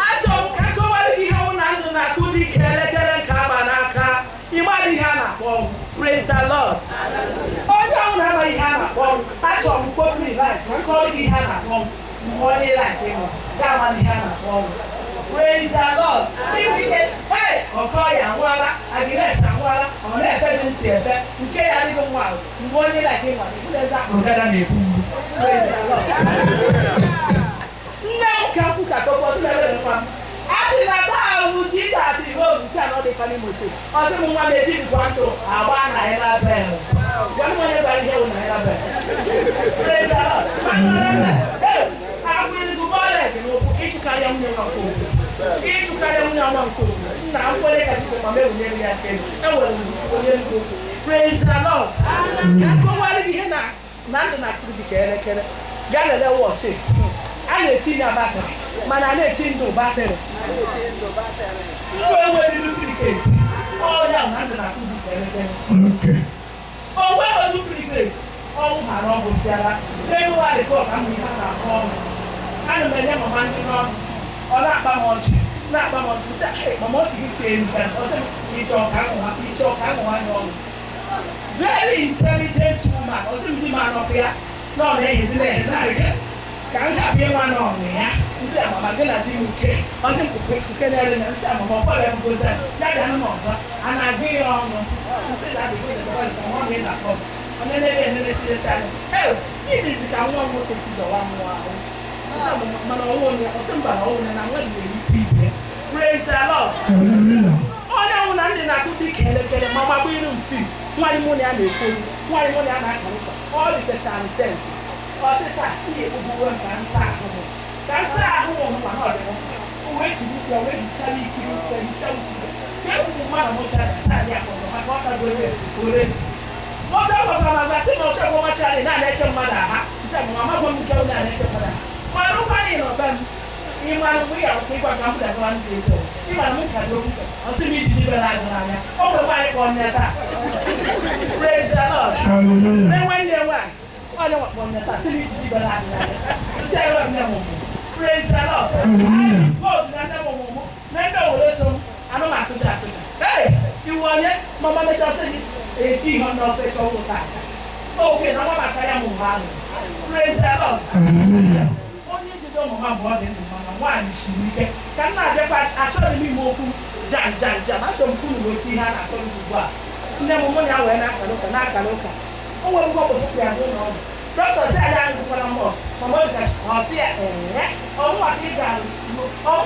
achọrọ m ka kọwara gị ihe ọnwụ na ndụ na-akụ dị ka elekere nke agba n'aka ịgbadị ihe a na-akpọ praise the Lord onye ọnwụ na-amaghị ihe a na-akpọ achọrọ m kpokiri light ma nkọrọ gị ihe a na-akpọ mgbe onye light ịnọ ga-amadị ihe a na-akpọ praise the Lord ọkọ ya anwụala Agnes anwụala ọ na-efe dị ntị efe nke ya adịghị nwa mgbe onye light ịnọ eze akpụgara na-ebu mgbu praise the Lord nne m ka kwụ ka tọpọsị na-ere nwa m a sị na taa ahụ dị ị ga-atụ ihe obusi anọ dị ka n'ime ote ọ sị m nwa m eji nkwa ntụ agba naira bel gwa m onye gwara ihe bụ naira bel akwụrịgụ bọlet n'ụkwụ ịchụkarịa nwunye nwa nke obodo ịchụkarịa nwunye nwa nke obodo nna m kwere ka Chukwu ma ewunyere ya aka elu enwere m onye nke okwu praise the Lord ka akọwara gị ihe na ndụ na-akụrụ dị ka elekere gaa lele wọchị a na-etinye batrị mana a na-eti ndụ batrị ndụ enweghị dupliketi ọnya na ndụ na-akụ dị ka elekere onweghị dupliketi ọnwụ ghara ọ bụsiara n'elu wadịka ọka m ihe a na-akọ ọnụ ana m enye mama ndị n'ọnụ ọ na-akpa m ọchị na-akpa m ọchị sị mama ọchị gị ka elu ka ọsị m iche ọka anwụwa anya ọnụ very intelligent woman ọsị m di m anọkụ ya na ọ na-ehezi na-arịga ka m ga-abịa nwa n'ọnụ ya nsị amama gị na di m uke ọsị m kuke na-ere na nsị amama ọkpọrọ ya mgozi ya bịa nụ n'ọzọ a na-agụ ya ọnụ nsị na-adịghị nwa m na-akpọ onye na-ere enere chirechara ịdịzi ka nwa nwoke tizọwa mmụọ ahụ mana ọnwụ onye ọsị mba na ọnwụ na nwa na-erikwu ibe praise the Lord onye ọnwụ na ndị na-akụ dị ka elekere ma gbagbo iru mfi nwaanyị mụ na ya na-ekwu nwaanyị mụ na ya na-aka ụka ọ dịchachara sensị ọtịta ihe egbugbuwe ka nsa ahụ ka nsa ahụ ụmụ na ọdịmụ uwe jiri ike wee hichara ikiri ụke hichara ukwu ka ekwuru mmadụ mụchara taadị akpọrọ maka ọkago ore ọcha ọkọkọ ma gba sị na ọcha bụ ọmachara na-eke mmadụ aha isi amụma amagwa m nke na-eke mmadụ aha mana ụkwanye na ọba m ịmara mgbe ya akwụkwọ ịgwa ka m ga-agwa ndị eze ịmara m ka dị okwu ọsị m ijiji bere agụ n'anya ọ bụ nwaanyị ka ọ nne taa praise the Lord nne nwanne nwaanyị onye wakpọ nne taa sị m ijiji bere agụ n'anya ndị ere nne m ụmụ praise the Lord votu na nne m ụmụ na ndị owere so m anụ m akụja iwu onye mama mechasị gị eti ihe n'ofe chọwụ taa oke na nwa maka ya m mgbe ahụ praise the Lord onye jide ọmụma bụ ọ dị ndụ mana nwaanyị siri ike ka m na-abịakwa achọghị m ime okwu jam achọrọ m kwuru otu ihe a na-akọ ugbu a nne m mụ na ya wee na-akara ụka o nwere ngwa ụbọchị ya bụ n'ọdụ dọkịta si anyị azụkwara mmụọ mama ọsị ya ọnwụ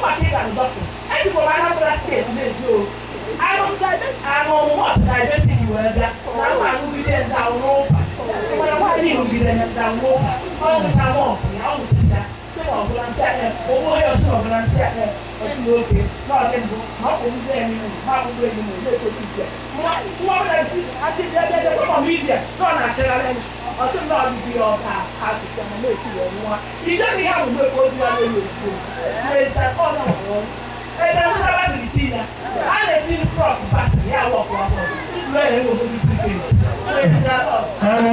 maka ịga dọkịta ejikwa m Anambra steeti na-eji oru aṅụmụmụ diabetic wee bịa na mma aṅụgide ndị ahụ n'ụka mana nwaanyị rugide ndị ahụ n'ụka ọgwụcha mọtụ ya ọgwụchicha sị ma ọbụla nsị aka ụgbọghị ọsị ma ọbụla nsị aka ọtụ n'oge n'ọdị mbụ ma ọ bụ ndị enyi ma akwụkwọ enyi m na-esote ike nwa ọbụla nsị atịdedede kọmọ midia nọ na-achịgharị anya ọsị m na ọdịdị ya ọka asụsụ ma na-eti ya nwa ije ihe ahụ mgbe ka ozi ya n'elu ozugbo n'ezi ọ na-arụ ebe nzaba dịrị ti ya a na-eti krọk batịrị ya wọkụ ọkụ ịdụrụ ya enwe obodo dike ozi ahụ ka nna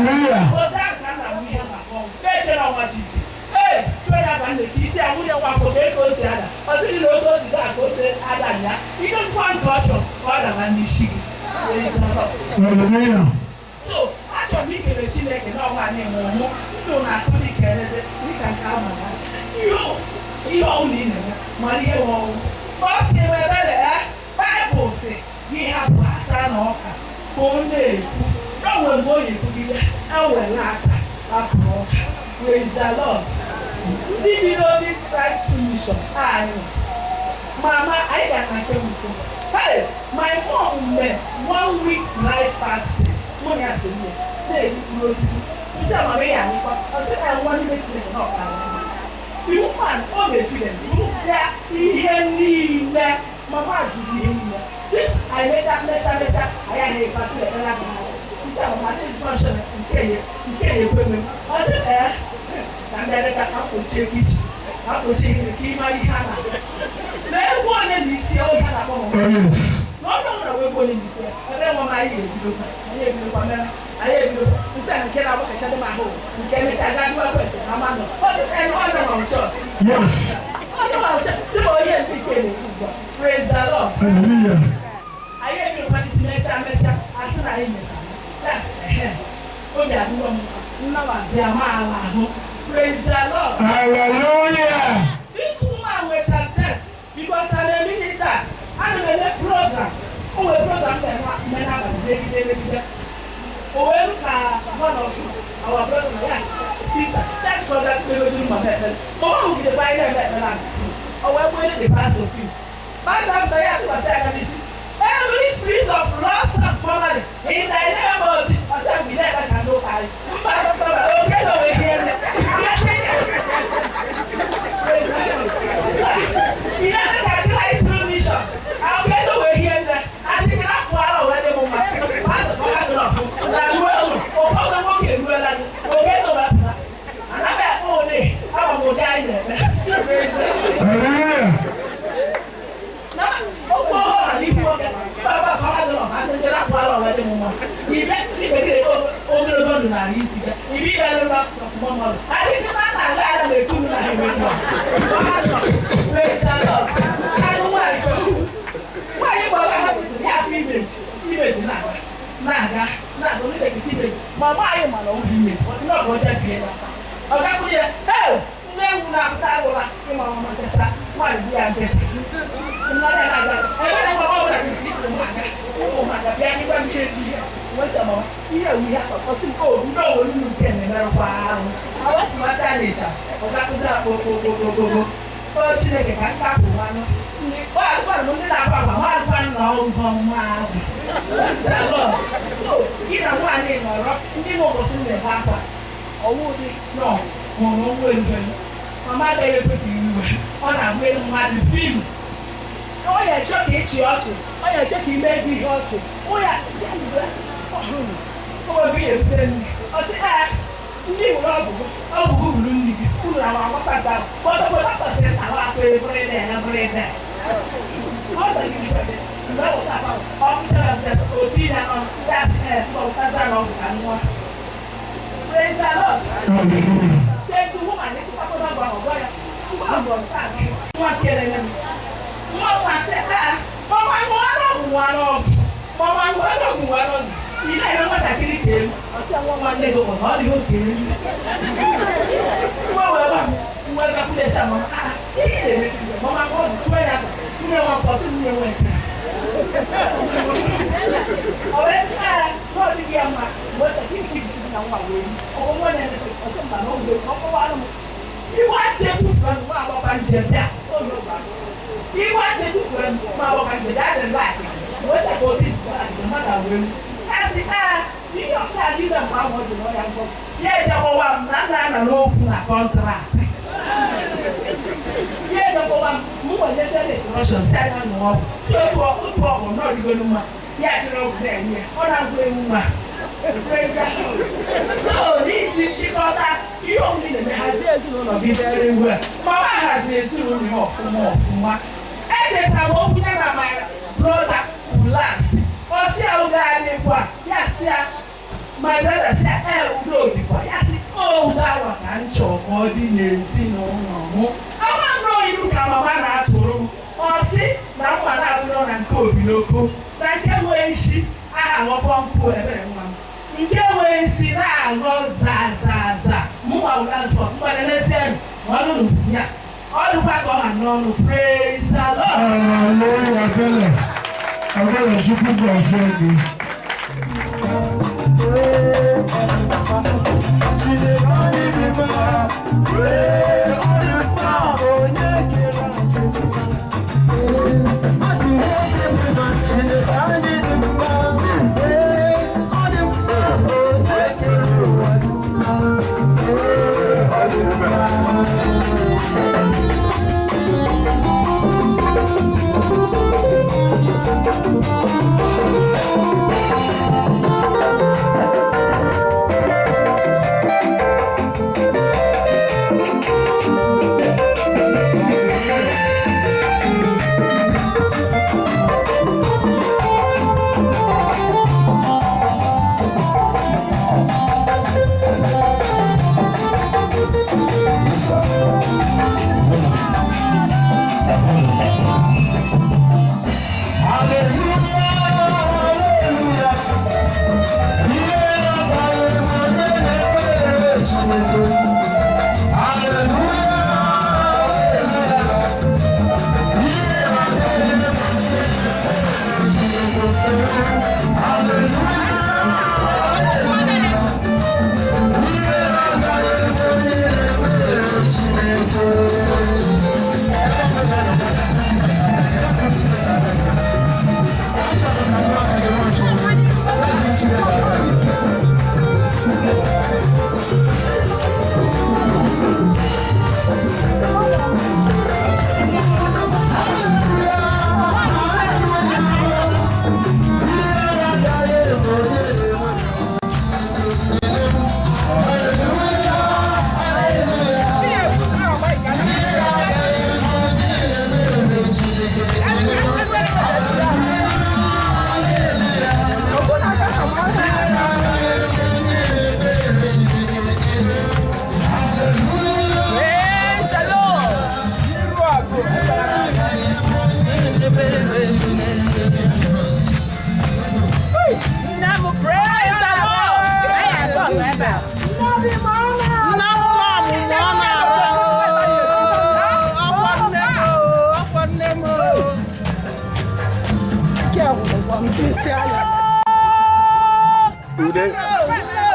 m ihe maka ọnwụ na-eche na ọnwa ji tụọ ya ka m na-eti isi ya nwunye nwa ka o si ada ọ sịghị na otu o si gaa ka o si ada ya ikezikwa nke ọ chọrọ ka ọ daba n'isi gị so achọrọ m ikele Chineke na ọnwa anyị mụmụ ndụ na-akụ dị ka elede dịka nke a mara ihe ọnwụ na ị na-eme mara ihe ọnwụ ọ si ewebere Baịbụl si ihe hapụ ata na ọka ka ọ na-ekwu enwere mgbe o yekwugide ewere aka hapụ ọka praise the Lord ndị bi n'obi Christ mission anyị Mama, I got my chemical. Hey, my mom made 1 week dry fasting. Money as you know. Hey, you said, Maria, I said, I want to make you not. The woman, all the children, you say, he need Mama, this I let up, I had a party at the last hour. He said, my name is function in Kenya, women. I said, and then I got up with Chekich. I was saying, the key, my Hannah. Then one and you see all Hannah. No, we're going to say, I don't want my ear to do. I have you. Instead of getting out of my home, you can make a guy to a person. I'm on the church. Yes. I don't know. So, here, praise the Lord. Hallelujah. I have you, but it's measure. I said, I am. That's the head. Oh, yeah, no, praise the Lord. Hallelujah. This woman was success because I'm a minister. I'm in a program. Oh, a program that men have a baby. Oh, one of our brother, sister. That's because that's the way my method. Oh, the Bible that oh, I'm going to pass of you. But after that, I said, every spirit of loss of family in the name of Jesus, I said, we never can go high. Okay, over here. You never can do high school mission. I'll get over here. I think that's why I already want my pass the fire off. That's well, or how the work is well, or get over. And I'm at all day. I will die there. Hallelujah. My brother said, oh, that was an praise the Lord.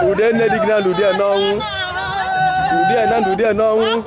Ude ne digna ude no. Ude na ude no.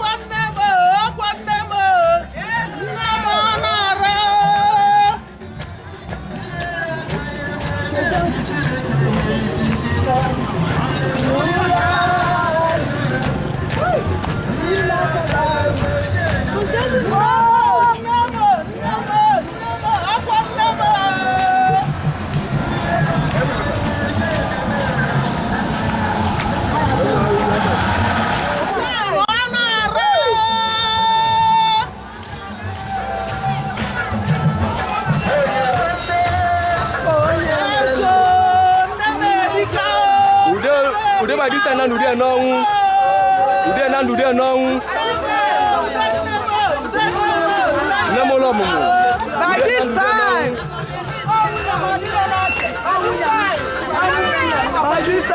Ude by this time na ude no. Ude na ude no. Namolo mumu. By this time. By this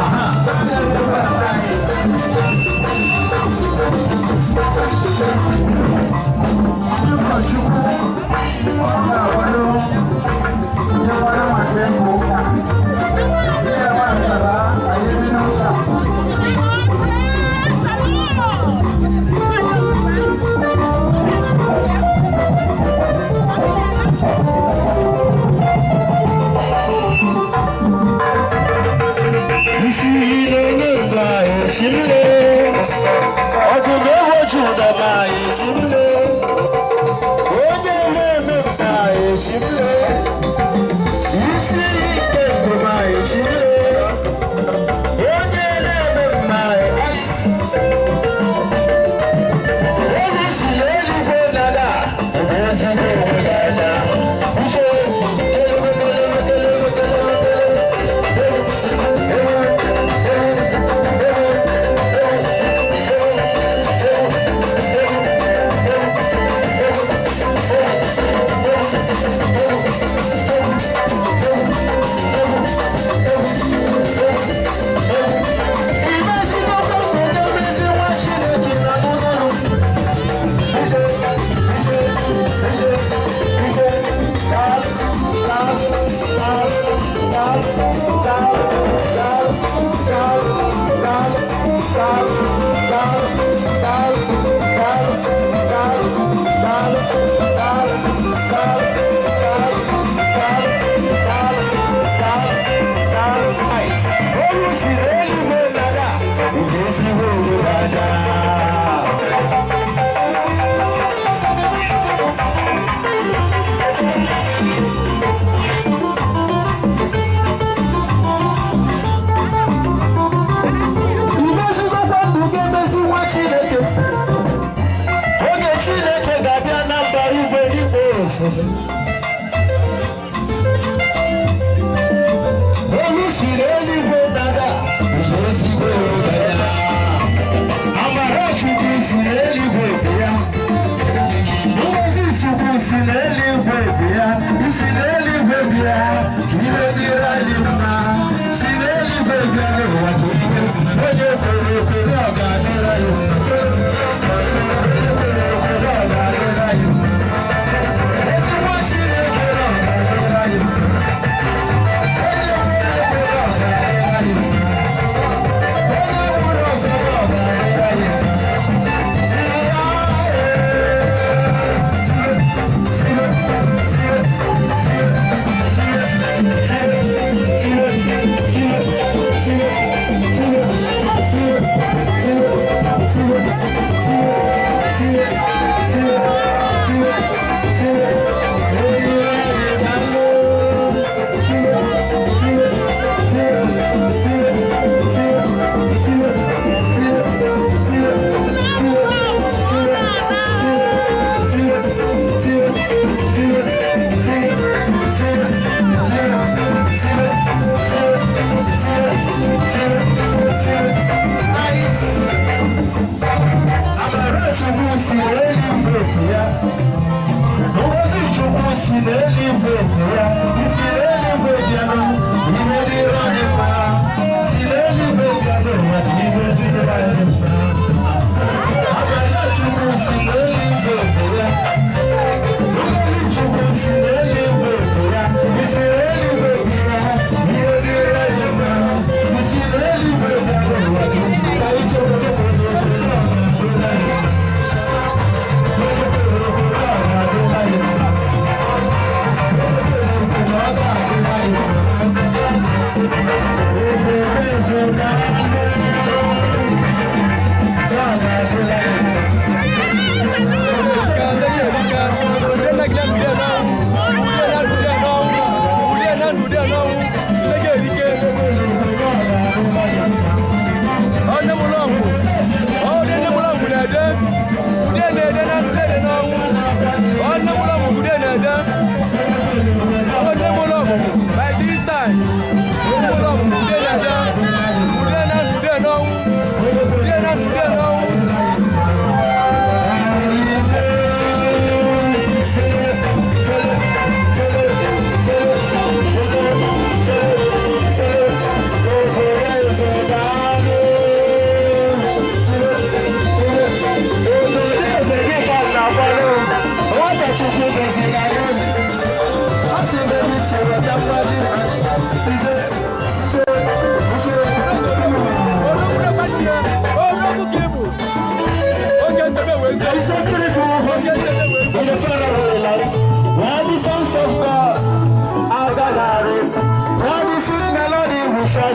Aha.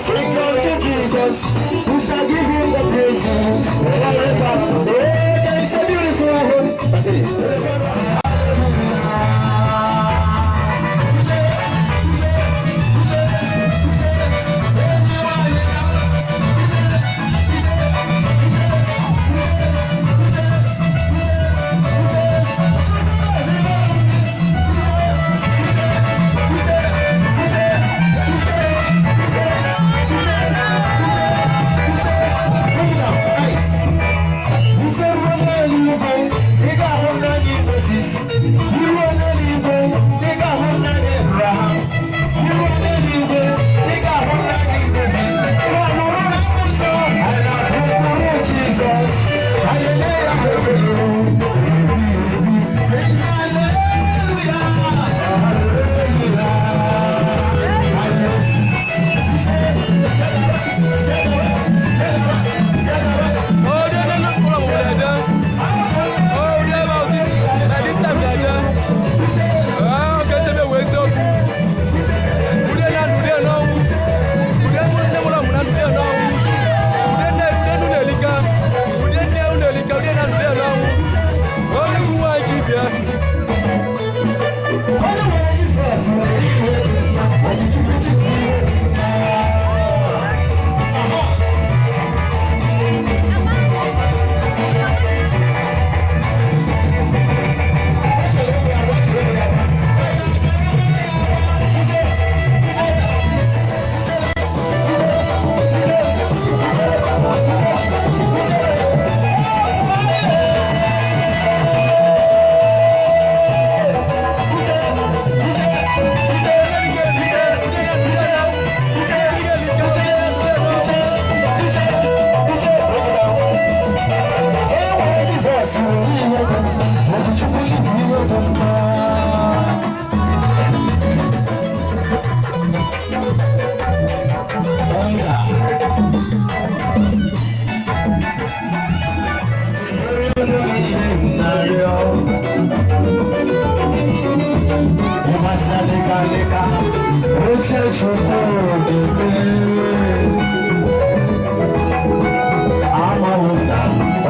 Sing unto Jesus, who shall give him the praises forever. Oh, it's a beautiful home.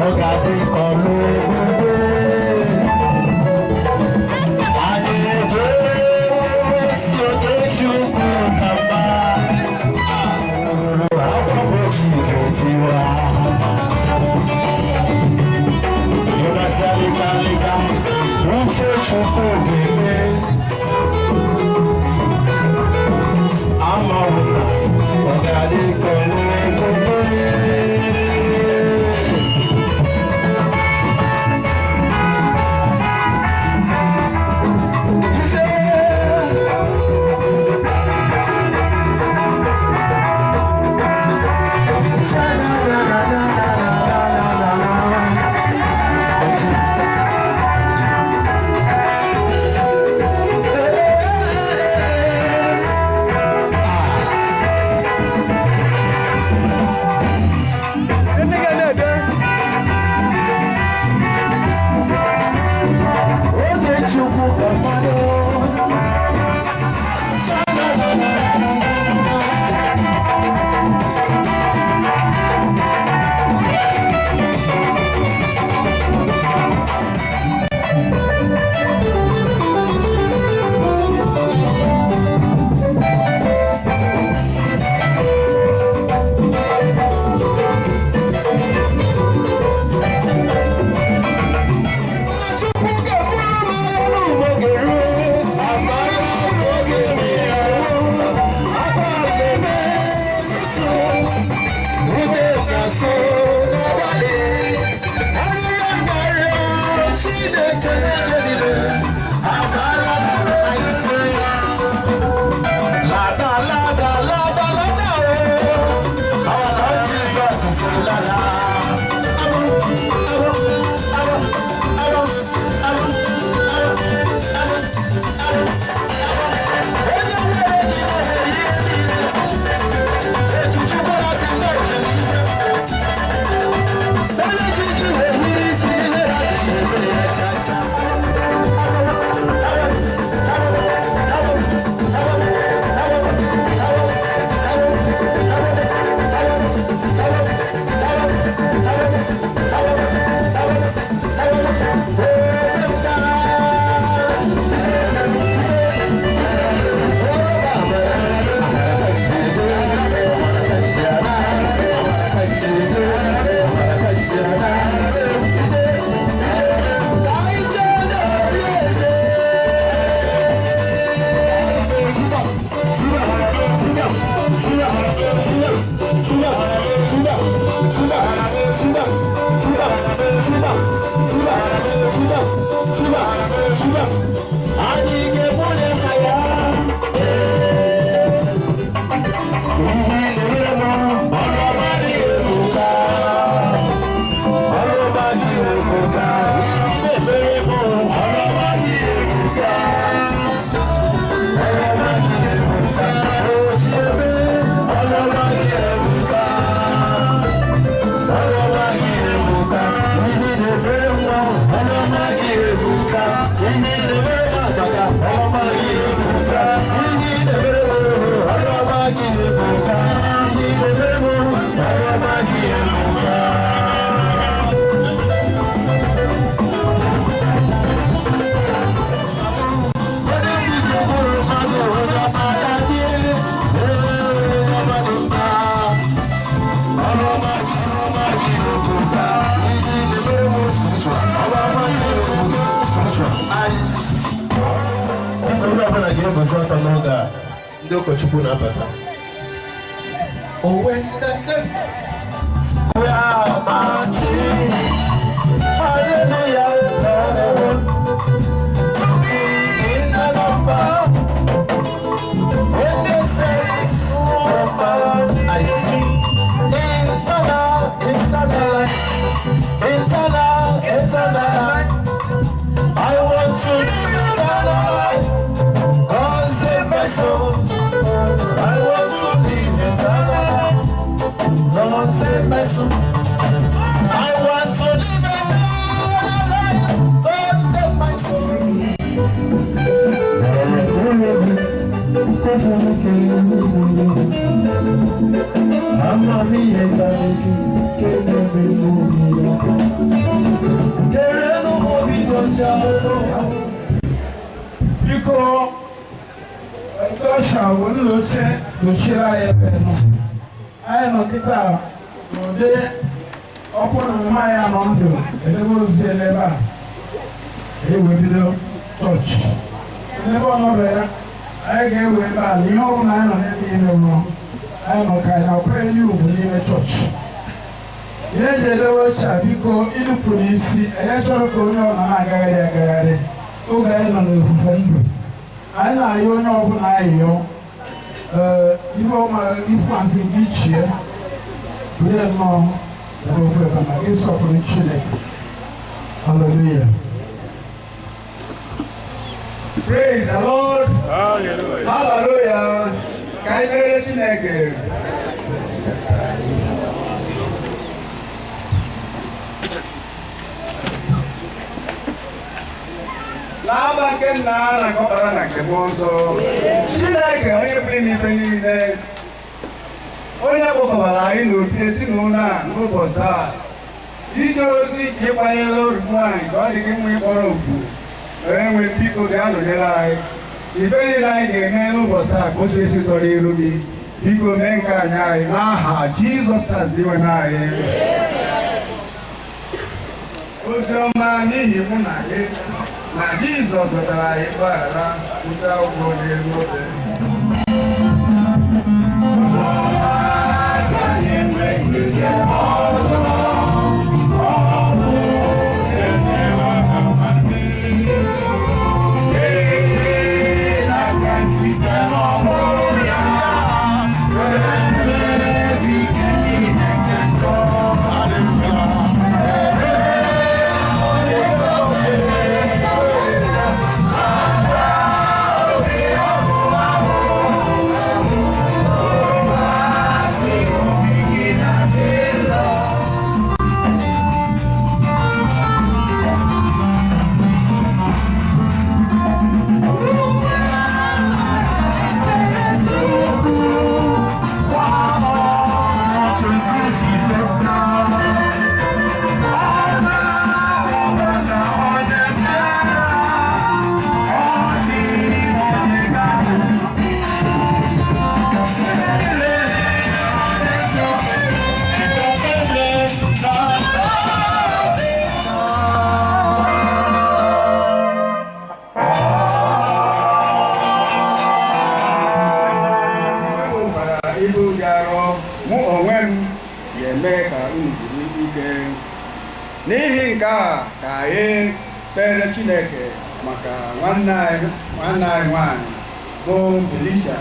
Ọ̀gá bí kọlu egungun. Oh, when the saints we are marching, hallelujah, to be in the number. When the saints we march, I sing eternal life. I want to live eternal life. God save my soul. I want to live eternal life. Lord save my soul. I want to live eternal life. God save my soul. Biko Gosha wonu loche lochira ya benu ayi no kita ode opono maya no ndo edebo zeleba e webido church nebo no bera ayi ge we ba ni ho na no ne no ayi no kai na pray you ni na church ye je dewo cha biko idu polisi e choro ko no na agagade oga ino no fufandu I know you know who I am. You know my influence in each year. We are now the suffering Chile. Hallelujah. Praise the Lord. Hallelujah. Hallelujah. Can you listen again? Lava nke nna na kọpara na nke mmụọ nsọ Chineke onye pụrụ n'ife niile onye kpọkọbara anyị n'obi ezinụlọ a n'ụbọchị taa ije ozi ka ịkwanyere oru nwaanyị ka ọ dị gị mma ịkpọrọ okwu wee nwee biko ga-anọnyere anyị ife niile anyị ga-eme n'ụbọchị a ka o si esi tọrọ iru gị biko mee nke anyị n'aha Jizọs Kraịst dị nwe anyị ozi ọma n'ihi mụ na gị na Jizọs wetara anyị mgbaghara ụta ụgwọ n'elu obe n'ihi nke a ka anyị kpere Chineke maka nwanne anyị nwanyị bụ Felicia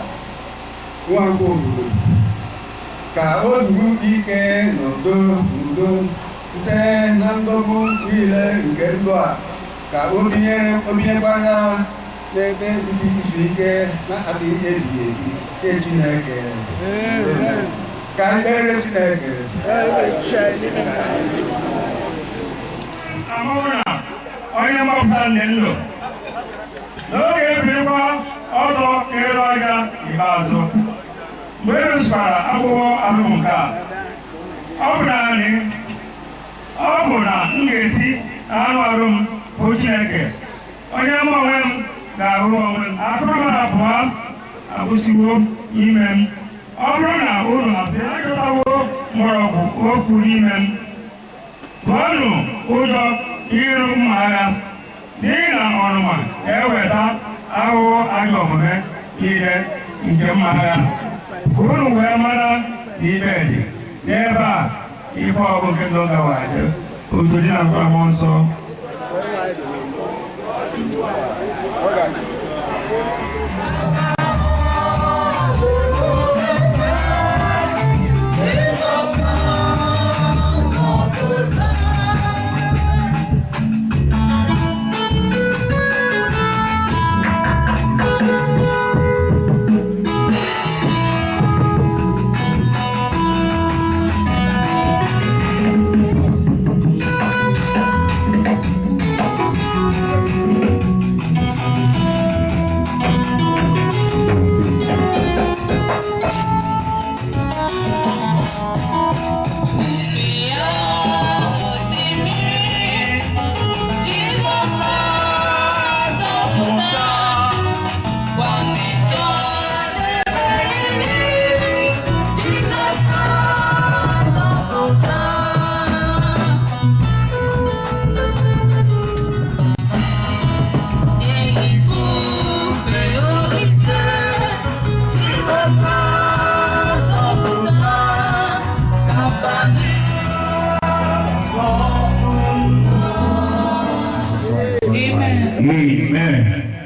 Nwankwo ka o zuru ike n'udo site na ndọgbu niile nke ndụ a ka o binyekwara n'ebe ndị izu ike na-adịghị ebighị ebi Chineke. Ka anyị kpere Chineke. Amụrụ na onye mgbapụta ndị ndụ n'oge ebirikwa ọzọ ịrụ ọga ikpeazụ mgbe e rụsịkwara akwụkwọ ahụ nke a ọ bụ na m ga-esi anụ arụ m bụ Chineke onye m onwe m ga-ahụ onwe m akụrụ m abụọ agwụsiwo ime m ọ bụrụ na unu asị achọtawo mgbọrọgwụ okwu n'ime m tụọnụ ụjọ iru mma agha n'ihi na ọnụma ga-eweta ahụhụ ajọ omume niile nke mma agha ka unu wee mara na ibe dị n'ebe a ife ọgụ nke ndụ gawadị otu dị na mkpamọ nsọ.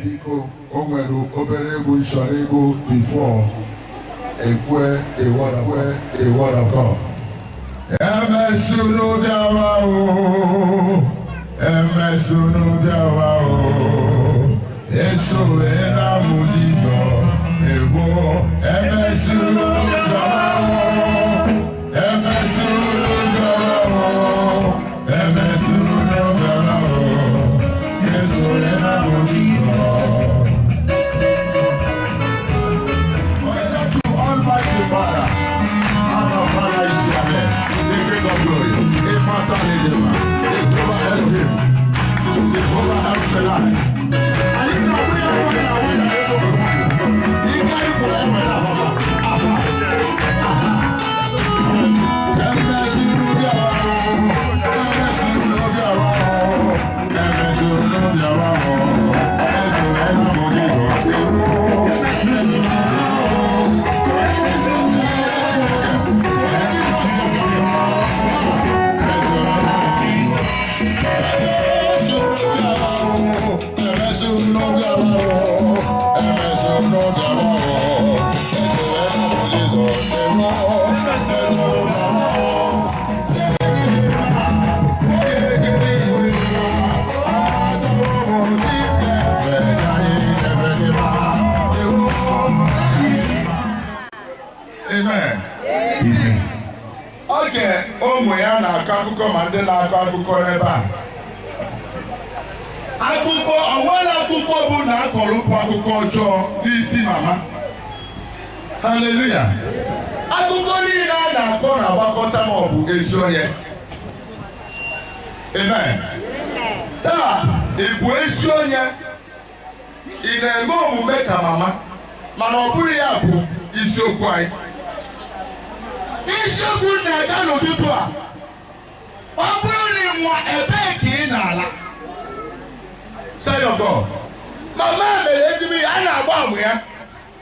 Biko o nwere obere egwu nchọrọ egwu before ekwe a word of God. Emesunu bịawa o, emesunu bịawa o, esoghela m Jizọ egbo. Emesunu bịawa o, emesunu bịawa o, emesunu bịawa o, esoghela m Jizọ. Almighty Father, our Father is here, the King of glory, Immortal Redeemer, Jehovah Elohim, Jehovah El Shaddai. And you know we are one and one and one. You got it for everyone. Oge ụmụ ya na-akọ akụkọ ma ndị na-akọ akụkọ n'ebe a. Akụkọ ọnwere akụkọ bụ na akọrọ ụkwụ akụkọ ọjọọ n'isi mama. Haleluya. Akụkọ niile a na-akọ na-agbakọta ma ọ bụ ezi onye. Amen. Taa ị bụ ezi onye, ị na-eme omume ka mama, mana ọ bụrụ ya bụ isiokwu anyị. Isiokwu na-aga n'ụtụtụ a, ọ bụrụ na ị nwa ebee ka ị na-ala. Say your God. Mama mere ezigbo ihe, a na-agba amụ ya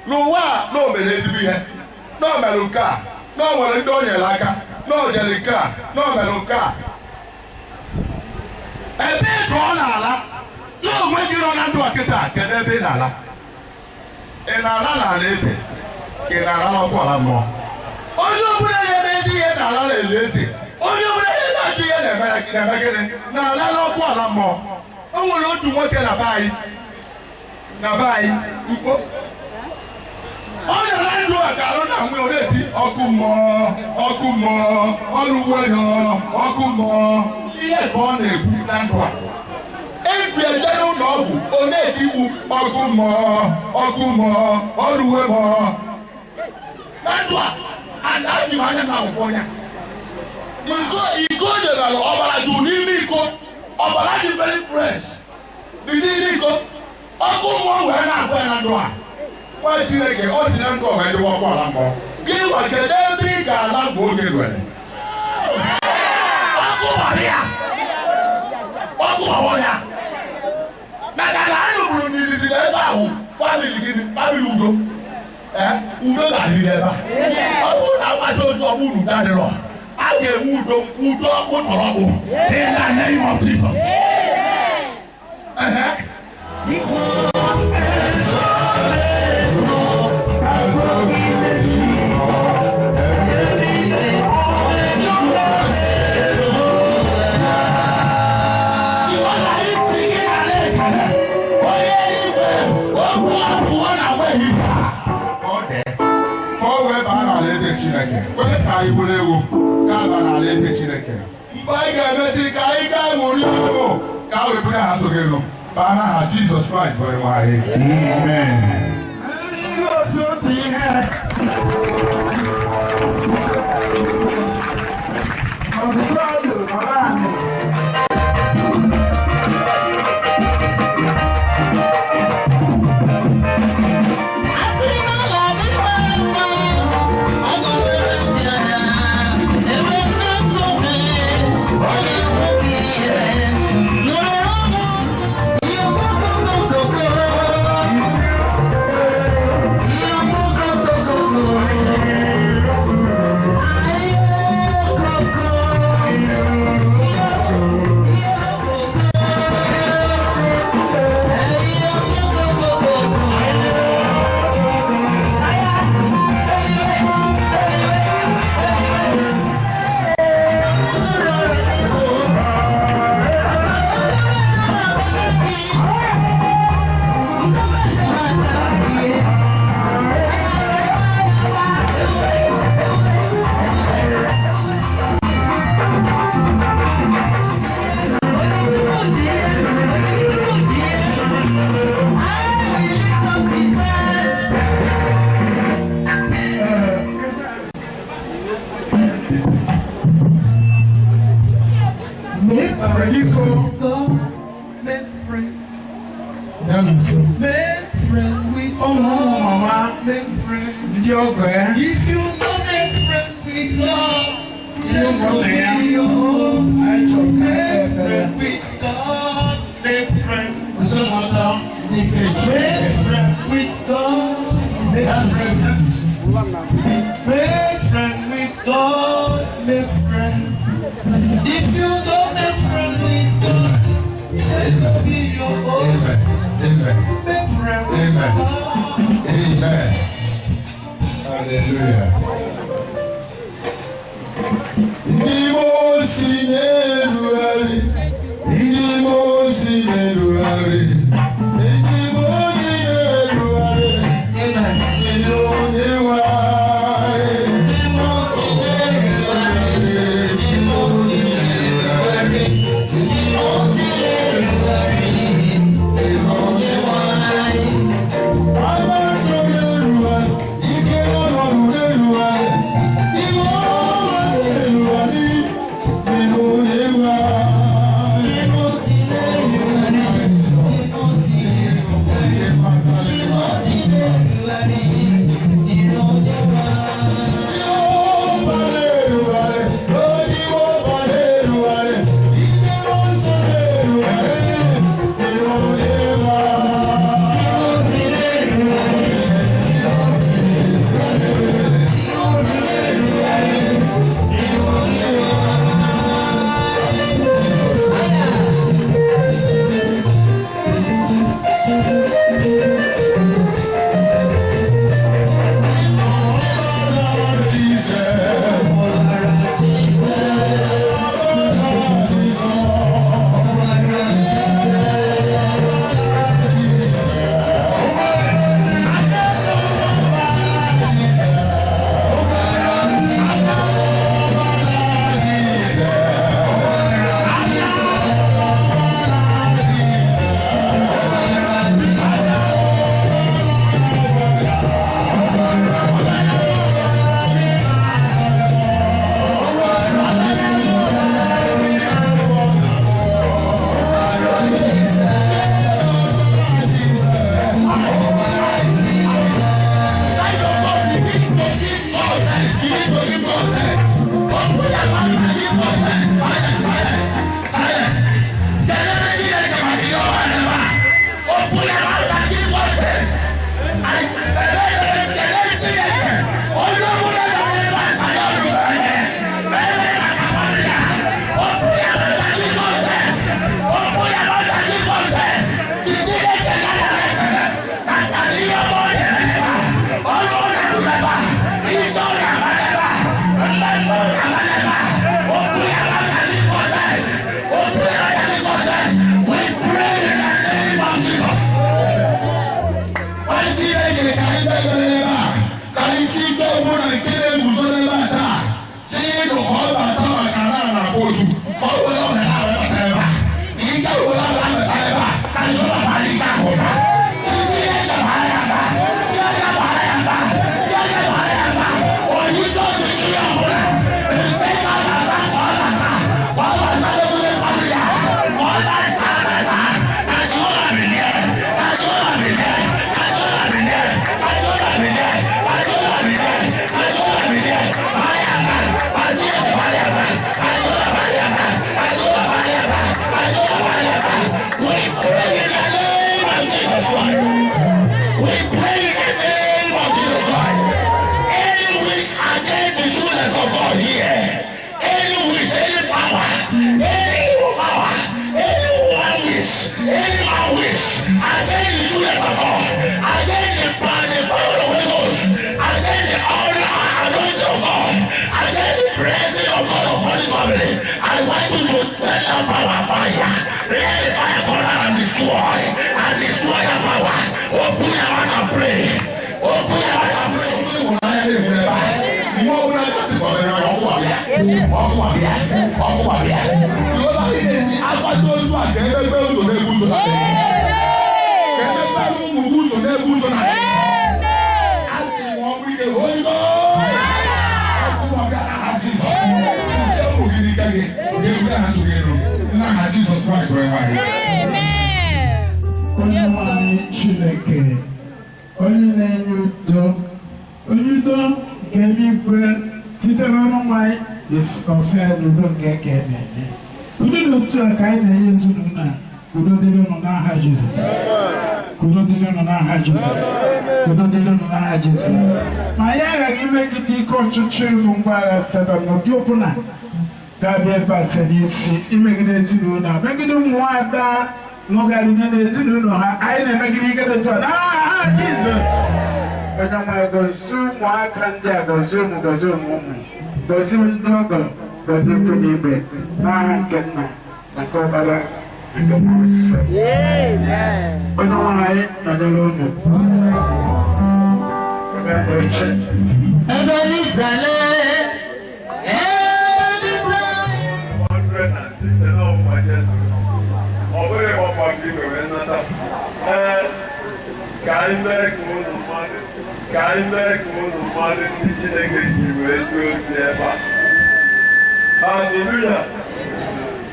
n'ụwa a na o mere ezigbo ihe, na o mere nke a, na o nwere ndị o nyere aka, na o jere nke a, na o mere nke a. ebe ka ọ na-ala ya onwe gị nọ na ndụ a kịta kedu ebe ị na-ala ị na-ala n'ala eze ka ị na-ala n'ọkụ ala mmụọ onye ọbụla na-eme ezi ihe na-ala n'elu eze onye ọbụla na-eme ajọ ihe na-eme gịnị na-ala n'ọkụ ala mmụọ o nwere otu nwoke na be anyị ukpo ọ na-ala ndụ a ka alụ na nwe ọ na-eti ọkụ mmụọ ọrụ uwe ya ọkụ mmụọ ihe ka ọ na-ekwu na ndụ a ebi eje n'ụlọ ọgwụ ọ na-eti ikwu ọkụ mmụọ ọrụ uwe mmụọ na ndụ a anaghị m anya na akwụkwọ ya iko nyere ọbara jụrụ n'ime iko ọbara dị very fresh dị n'ime iko ọkụ mmụọ wee na-agwa ya na ndụ a nwa Chineke ọ si na ndụ wee dịwa ọkụ ala mmụọ gị nwa kedu ebe ị ga-ala mgbe oge nwere ọkụ gbara ya ọkụ ọwọ ya maka na anyị rụrụ n'izizi na ebe ahụ famili gịnị famili udo udo ga-adịrị ebe a ọ bụrụ na mkpacha ozu ọ bụrụ udo adịrọ a ga-enwe udo ọkụ tọrọ ọkụ in the name of Jesus. Where can you go? Gather and let Chineke. By God, ka anyị gaa ṅụrịa ọṅụ ka a wepụrụ ha so gị nụ baa n'aha Jizọs Kraịst bụ Onyenwe anyị. Amen. If you don't make friends with love, then you'll be your own. Make friends with God, make friends with God. Make friends with God, make friends. Make friends with God, make friends. If you don't make friends with God, then you'll be your own. Make friends with God. Amen. Hallelujah. Christ. We pray in the name of Jesus Christ. Any wish against the fullness of God here. Any wish, any power, any evil power, any one wish, any man wish against the fullness of God, against the plan, the power of the Holy Ghost, against the honor and anointing of God, against the blessing of God upon his family. I want you to turn the power fire. Let the fire come out and destroy the power. Open your mouth and pray. Open your mouth and pray. Jesus Christ, Amen. Chineke, onye na-enye udo, onye udo nke eluigwe sitere n'ọnụnwa disọsị n'udo nke eke na-enye. Udo dị otu a ka anyị na-enye ezinụlọ a. Udo dịrị unu n'aha Jizọs. Udo dịrị unu n'aha Jizọs. Udo dịrị unu n'aha Jizọs. Ma anyị aghaghị imegide ike ọchịchịrị bụ ngwa agha Setan n'ụdị ọbụla ga-abịa ebe a sị n'isi imegide ezinụlọ a, megide ụmụnwaada n'ọgarịnya na ezinụlọ ha. Anyị na-emegide ike dị otu a n'aha Jizọs. Onye nwe gọzie ụmụaka ndị a, gọzie ụmụ, gọzie ụmụ, gọzie ndị ọgọ, gọzie ikwu na ibe n'aha nke Nna na nke Ọkpara na nke Mmụọ Nsọ. Onye nwe anyị nọnyere unu. Ka anyị mee ka ụlọ mmadụ ndị Chineke ji wee jụọ ozi ebe a. Haleluya!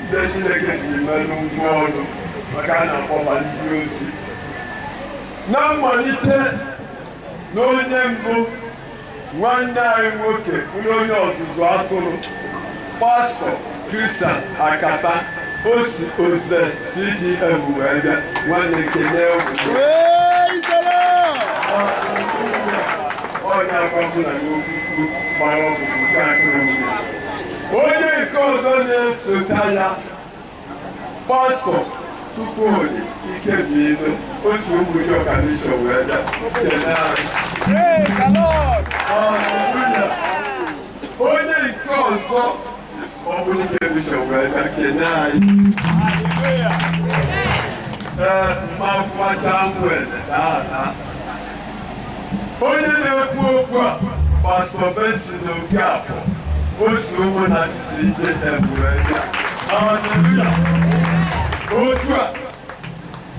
Ndị Chineke ji merụ ngwa ọrụ maka a na-akpọba ndị ozi. Na mmalite n'onye mbụ nwanne anyị nwoke onye ọzụzụ atụrụ Pastọ Christian Akata o si Oze CDM wee bịa nwanne Kene onye agbapụla n'okwu gbara ọgwụgwụ nke akụrụ mmiri. Onye nke ọzọ na-esota ya Pastọ Chukwudi Ikebuime o si Ụmụdị Ọkanishọ wee bịa kene anyị. Haleluya! Onye nke ọzọ Ụmụdị Ikebuime wee bịa kene anyị. Mmakwụkwata Mwele daa. Onye na-ekwu okwu a Pastọ Besi Okafor o si ụmụ na isi ije ebure ya. Haleluya! Otu a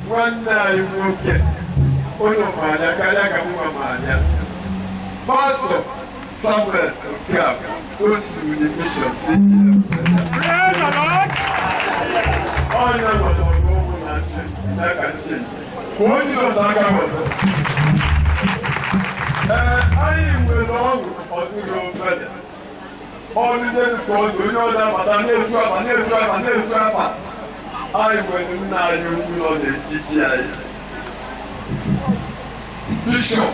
nwanne anyị nwoke onye maanya karịa ka nwa maanya Pastọ Samuel Okafor o si ụdị mishọn si ije ebure ya. Onye nwere ụmụ na nche ya ka nche ka o Jizọs aka ọzọ. Anyị nwere ọgwụ ọdụrụ ofele ọdịde nke ọdụ onye ọzọ abata na-eju afa na-eju afa na-eju afa. Anyị nwere nna anyị ukwu nọ n'etiti anyị Bishọp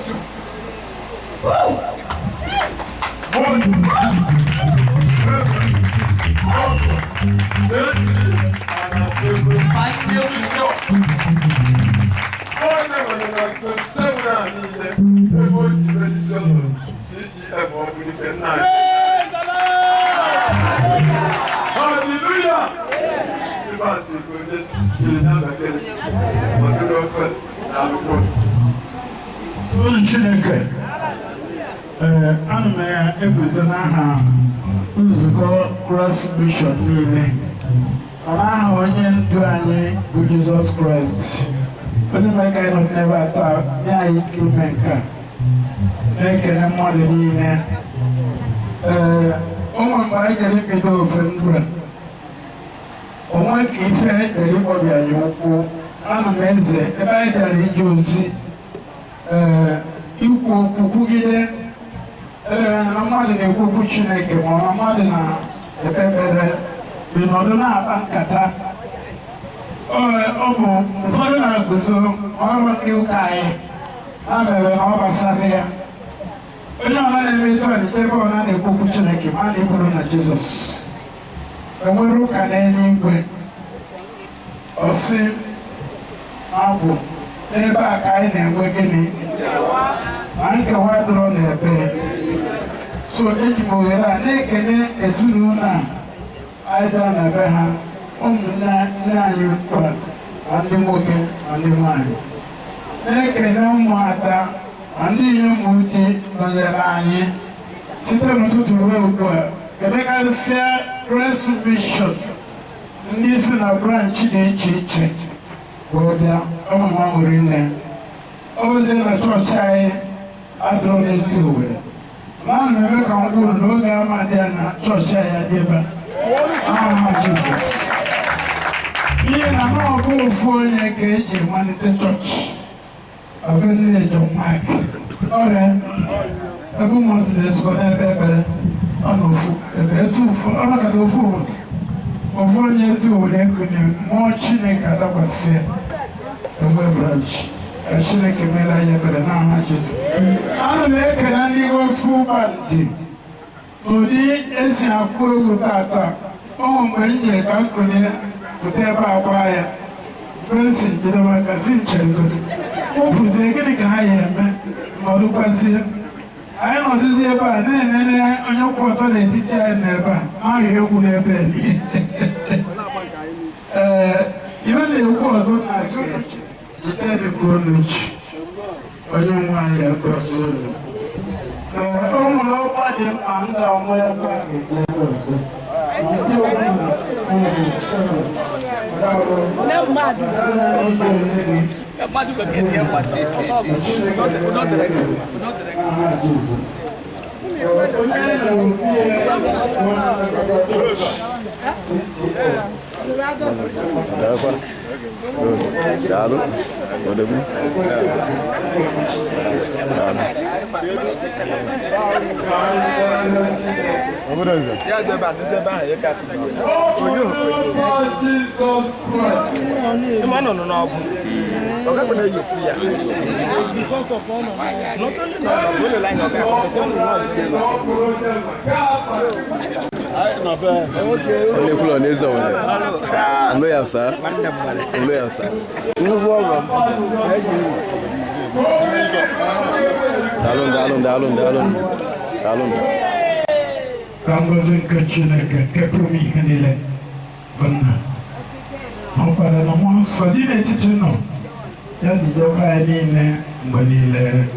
Hallelujah! Ụlọ Chineke, ana m eguzo n'aha nzukọ Cross Mission niile n'aha onye ndu anyị bụ Jizọs Kraịst, onye mere ka anyị nọ n'ebe a taa nye anyị ike ime nke a. Na-ekele mmadụ niile. Ụmụ mgbe anyị jere bido ofe ndụ a, onwe ka ife jere ịkpọbi anyị ụkwụ. Ana m eze ebe anyị bịara ije ozi ikwu okwu kwugide na mmadụ na-ekwu okwu Chineke ma ọ mmadụ na-ekpe ekpere bi nọdụ na-akpa nkata ọ bụ ụfọdụ na-aguzo ọrụ ndị ụka anyị ha mere na ọ gbasara ya onye ọla na-eme etu ọdịcha ebe ọla na-ekwu okwu Chineke ma na-ekwuru na Jizọs enwere ụka n'eluigwe ọsị abụ n'ebe a ka anyị na-enwe gịnị ma nkewa dọrọ n'ebe so eji m ohere a na-ekene ezinụlọ a anyị bịa na be ha ụmụnne anyị ukwu ma ndị nwoke ma ndị nwanyị na-ekene ụmụada ma ndị inyom di nọnyere anyị site n'ụtụtụ ruo ugbu a kenekarịsịa Grace Mission ndị isi na branchị dị iche iche bụ bịa ọmụma nwere nne ọ bụzie na chọọchị anyị adụrụ n'ezi Owerri ma a na-eme ka m kwuru n'oge ama dị anya chọọchị anyị adịba aha Jizọs ihe na ha ọbụ ofu onye ka eji malite chọọchị ọbụnedo mak ọrịa ebe ụmụazị na-ezukọ n'ebe ekpere ọ na ofu ebe etu ọ nakọta ofu ụbọchị ofu onye ezi Owerri ekune mmụọ Chineke adakwasị ya enwe branchị ka Chineke mere anyị ebere n'aha Jizọs. Ana m ekele ndị gospel band n'ụdị esi akụ egwu tata ọnwụ mgbe m jere ka m konye pụta ebe akwa ya Prince jide maka si ncheregodo ụpụzie gịnị ka ha ya eme nọdụkwazie anyị nọdụzie ebe a na-enene onye kwụ ọtọ n'etiti anyị n'ebe a naghị egwu n'ebe iwe na-ekwu ọzọ na-asị jitedịkoluchi onye nwaanyị agosi ụlọ o nwere ọkwa dị mkpa m ga-amụ ebe a ga-eje ọzọ Dalo, udah bu. Ya debat ya kat. Mana no no. Oga pernah you free ya. Because of honor. Not only no, but the line of Olha o Flonesa, olha. Não é essa? Não é essa. Não vou agora. Dalun. Kambazin Kachinaka, Kapumi Hanile, Vanna. Opera no one Sadine Titino. Yadi Jokaine, Manile.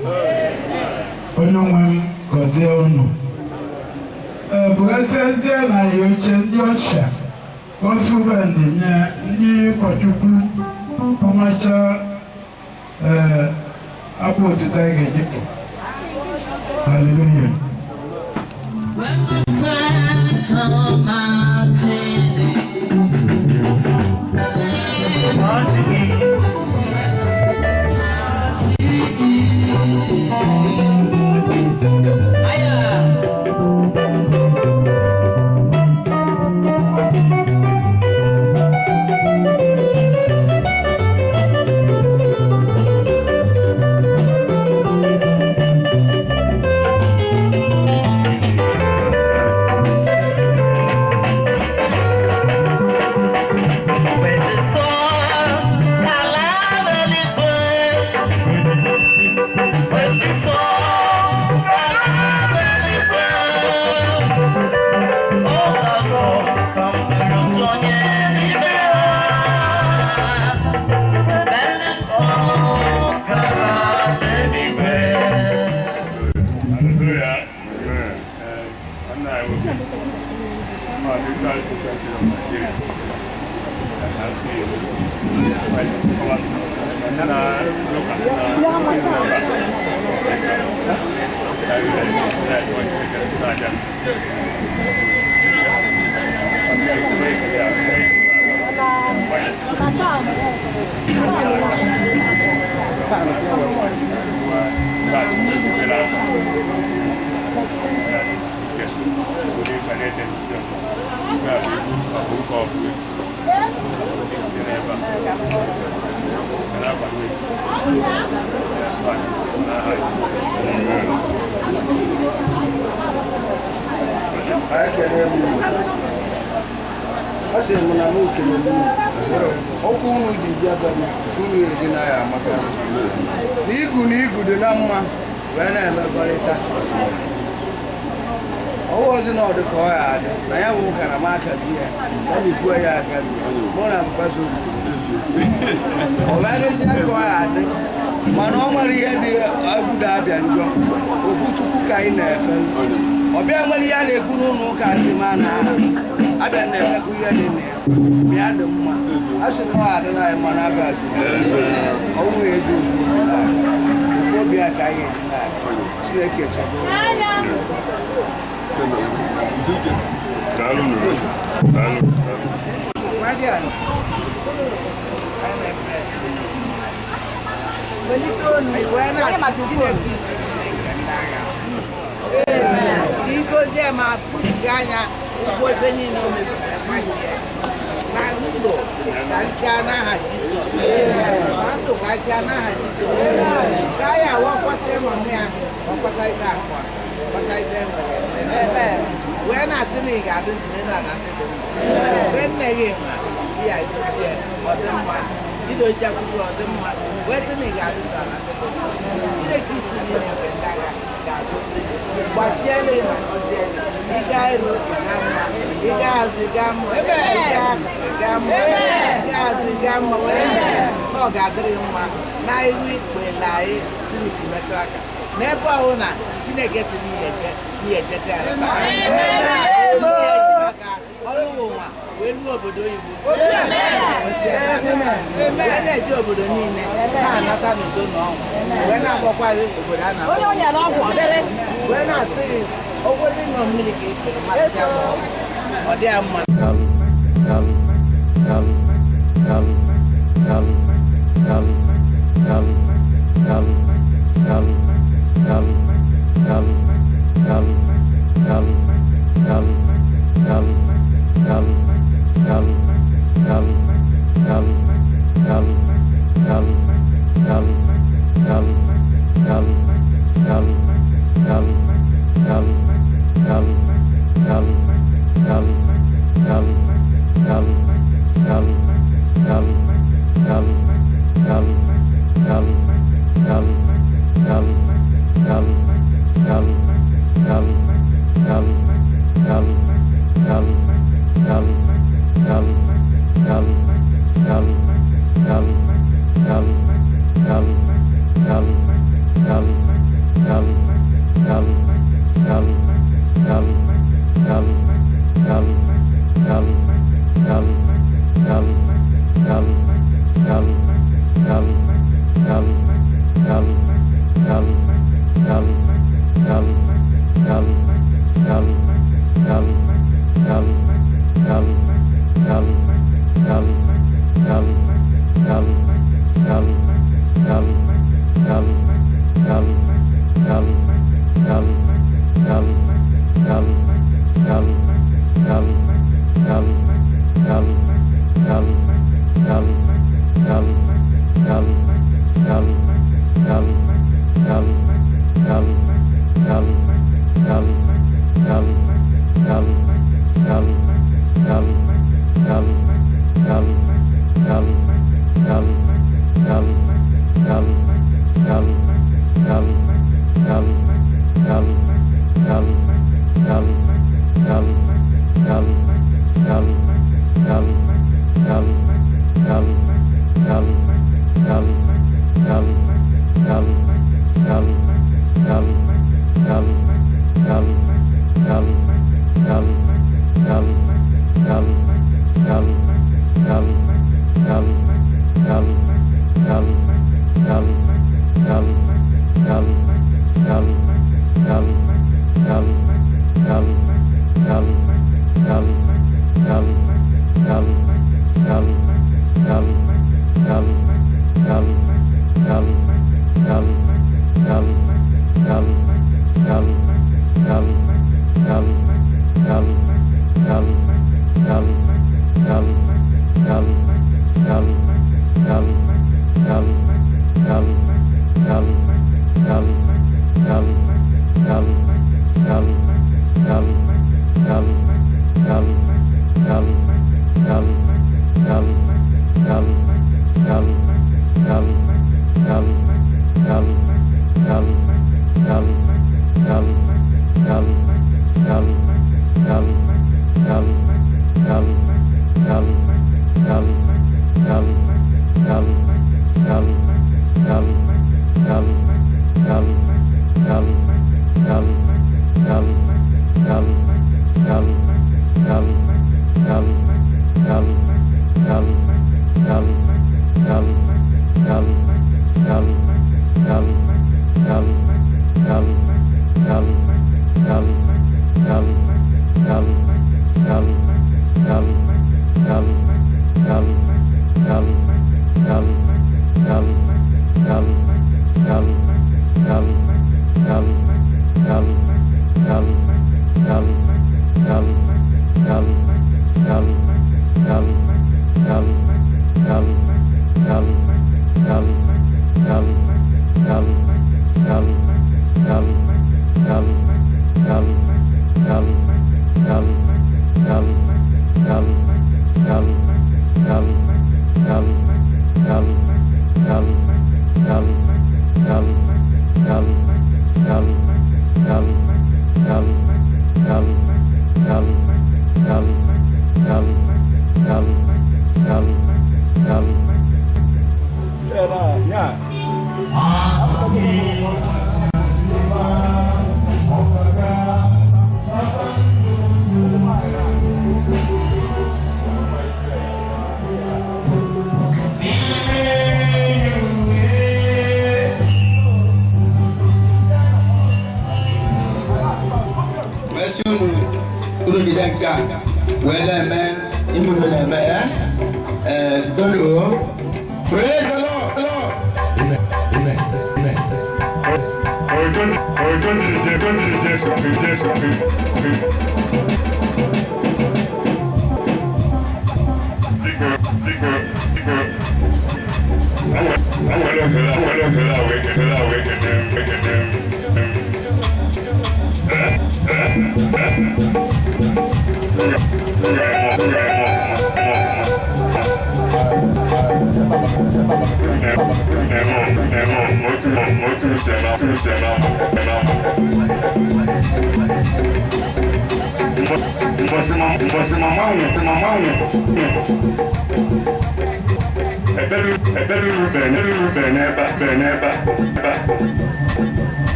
Onyoman, Gozeono. Bugazia na Yochen Yosha. Gospel band, Ni Kochuku, Pomasha, Abu to Tiger Jipo. Hallelujah. When the sun comes mountain, Asị m na m okele ọkụ unu ji bịa be m unu edi na ya amaka na igu dị na mma wee na-emekọrịta ọwụ ozi na ọdụ ka ọ ya adị na ya wụ kara m aka di ya ka na ikwuo ya aka mụ na mkpaso ọvedịdị ka ọ ya adị mana ọ nwere ihe dị agụda abịa njọ ofu chukwu ka anyị na-efe ọbịa nwere ihe a na-ekwu n'ụlọ ụka ndị ma na aha abịa na-emekwu ihe dị na ya ma ya dị mma a sị na ọ adịla anyị mana abịa dị ọnwụ eji ofu obi na-aga ofu obi a ka anyị eji na-aga Chineke chebe Igozie ma kpuchighị anya ụgbọ ebe niile o mebiri ekwaghị ya na ndụ karịchaa n'aha Jizọs ma ndụ karịchaa n'aha Jizọs ka anyị awakwata ịmụmụ ya ọkpata ibe akwa ọkpata ibe nwere wee na-atụ na ị ga-adị ndụ na ndị dị mma wee nne gị ma ya idozie ọdịmma idoziakwụkwọ ọdịmma wee tụ na ị ga-adị ndụ na ndị dị mma Chineke isi niile mgbe ndị agha ga-agụzi gbachiele ma gọziele ịga iru ịga mma ịga azụ ịga mma ịga mma ịga azụ ịga mma wee ọ ga-adịrị mma na iru ikpe na anyị Chineke metụ aka n'ebe ọhụ na Chineke tiri ihe ejete ala maka ọrụ ụwa wee ruo obodo oyibo wee na-eji obodo niile na-anata n'udo na ọṅụ wee na-akpọkwaghị obodo a wee na-atụghị ogwe dị nọ mmiri ka ikere mmasị ọ dị ya mma Come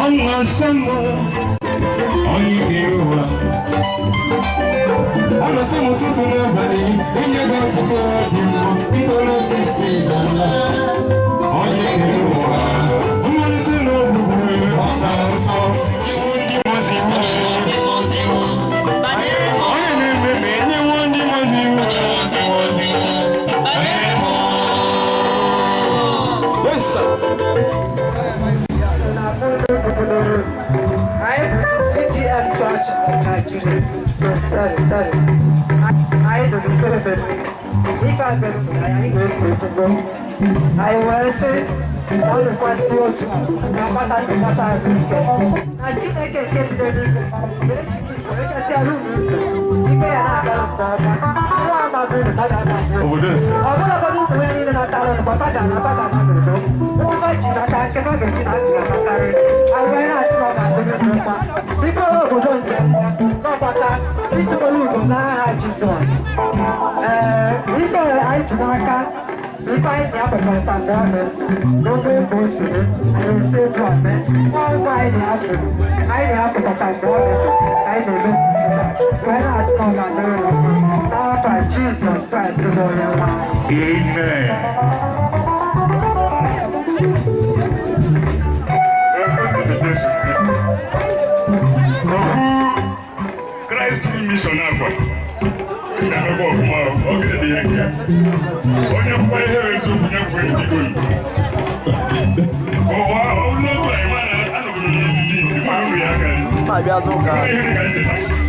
ọnwa nsọmọ onye ga-ewa ọ na-asị m ụtụtụ n'abalị inye gị ọtụtụ dị mma bidoro isi n'ala onye ga-ewa mmalite n'ogbugbe ọ na-asọ iwu ndị mozi iwu onye na-ememe enyewo ndị mozi iwu Church of Nigeria, so study. I don't even if I been I will say all the questions no matter the matter I will get. I think I can get if I never got that one, no way goes in it. I say to a man, why the apple? I never got that one. I never see that. When I saw that, now by Jesus Christ, the Lord. Amen. Christ missionary. Never go from okay, the idea. On your way here is open your way to go. Oh, wow, no, man, I don't know this is my reaction. My gas, okay.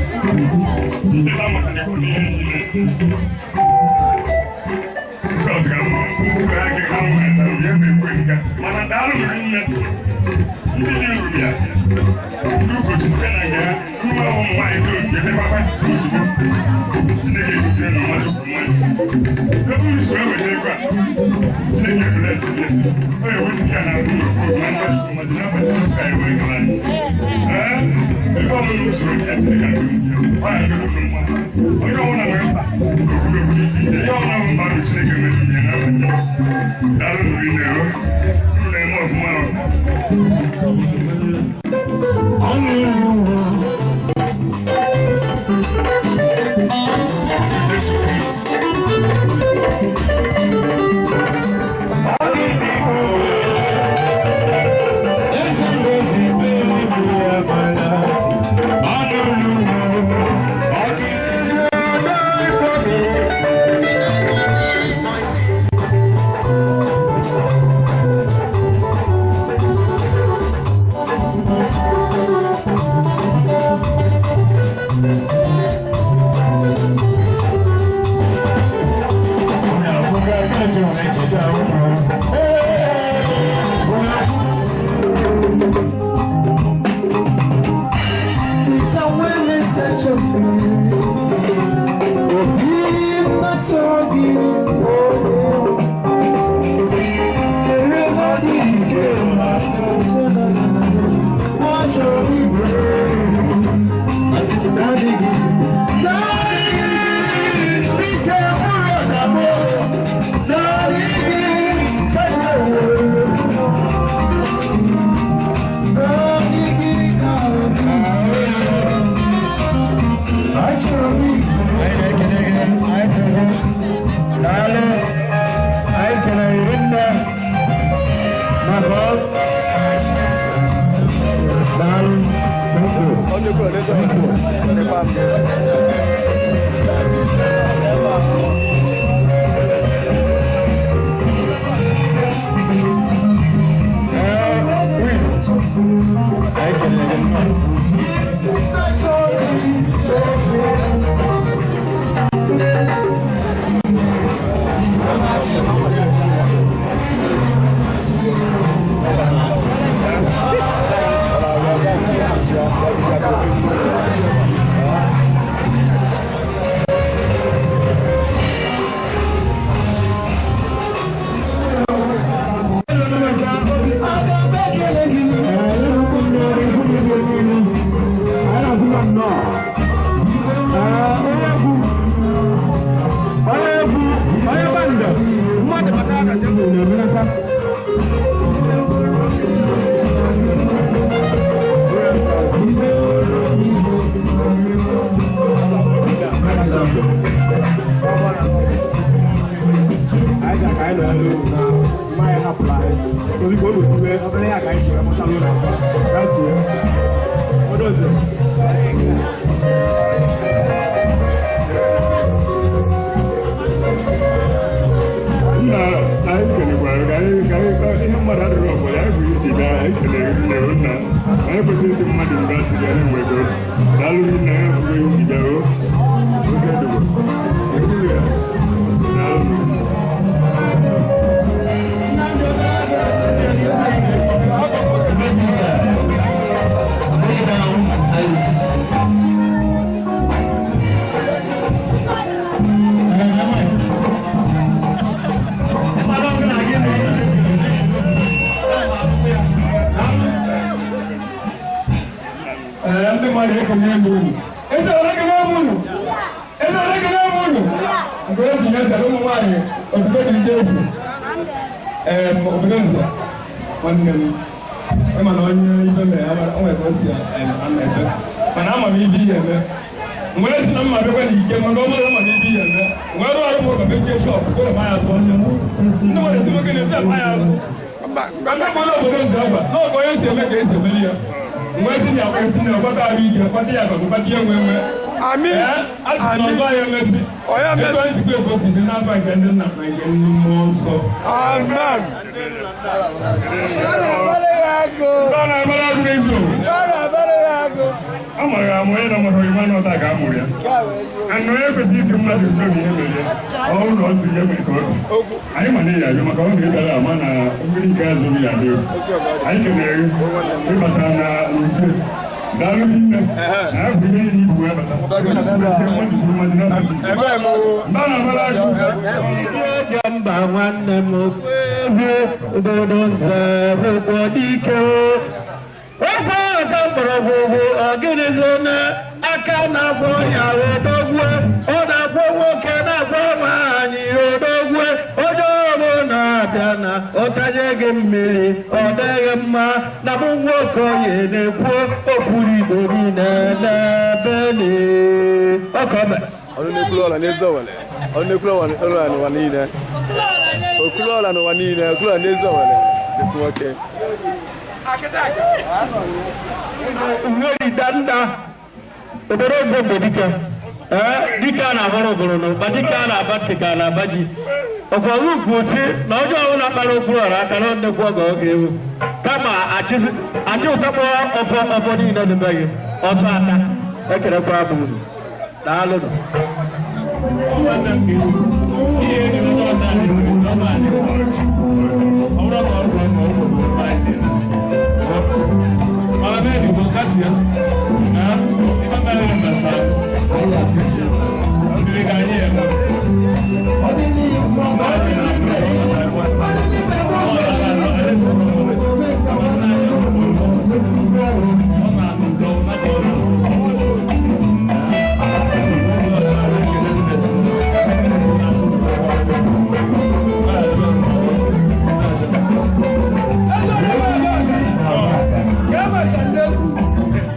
anyị ji mụta n'ụlọ gazie odozie nna anyị kelekwara ka ihe mmadụ adịghị ọbụla ya bụ iji bịa anyị kelere nne nna anyị kwesịrị isi mmadụ mgbe asị bịa na-enwego daalụ nna ya bụ ihe iji bịa o oge dogo ekwuru ya daalụ ndị mmadụ ekenye mbụ eze ole gị n'ọmụnụ eze ole gị n'ọmụnụ nke o ji nyezere ụmụ nwaanyị otuto dị Jesu obodo nze nwanne m ịma na onye ibe mere o nwere ka o si ama ebe mana ama m ibe ihe eme nwere si na mma bịakwa na ike mana ọ bụrụ ma na ibe ihe eme nwere rụọ ọrụ m ụka mechie shọp ụlọ m anya tụọ nne m ndị nwere si nwoke na-esi ama ya azụ ka ndị kpọrọ obodo nze agwa na ọkọ onye si eme ka esi emeli ya mwezi ni akwesi ni ọkọta arike ọkọta ya ọkọta ya nwenwe ami asị na ọzọ ya emesi eto nsikwu egosi dị n'afọ nke ndị nna na nke ndị mmụọ nsọ amen amara amụ onye na mara onye na ọta ka amụrụ ya anụ onye kwesịrị isi mmadụ mkpebi ihe mere ya ọhụrụ na ọ si ya mere ka ọ dị anyị ma na ya abịa maka ọ ga-ebara ama na mmiri nke azụ ya dị anyị kelere ịbata na uche daalụ nne na abụ ihe ihe ifu ebata mba nwanne m obodo nze bụkwa dike oge ọka mgbọrọgwụgwụ ọgịnịzone aka na-agwọ ya odogwe ọ na-agwọ nwoke na-agwọ nwaanyị odogwe onye ọrụ na-abịa na ọtanye gị mmiri ọ dịghị mma na mụ nwoke onye na-ekwu okwuru igbo niile n'ebe ọkọbe ọrụ na-ekwuru ọla n'ezi owele ọrụ na-ekwuru ọla n'ụwa niile okwuru ọla n'ụwa niile okwuru ọla n'ezi owele dịkwu nwoke Ngeri danda obodo nze mgbe dike a na-ahọrọ obodo na dike a na-abatika na abaji ọkwa ukwu na ọjọọ ọbụla kpara okpuru ọra aka na nnekwu oge ọ ga-ewu kama achị ụtakpọ ọfọ niile dịbe gị ọtụ aka ekerekwa bụ unu daalụnụ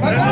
Come on,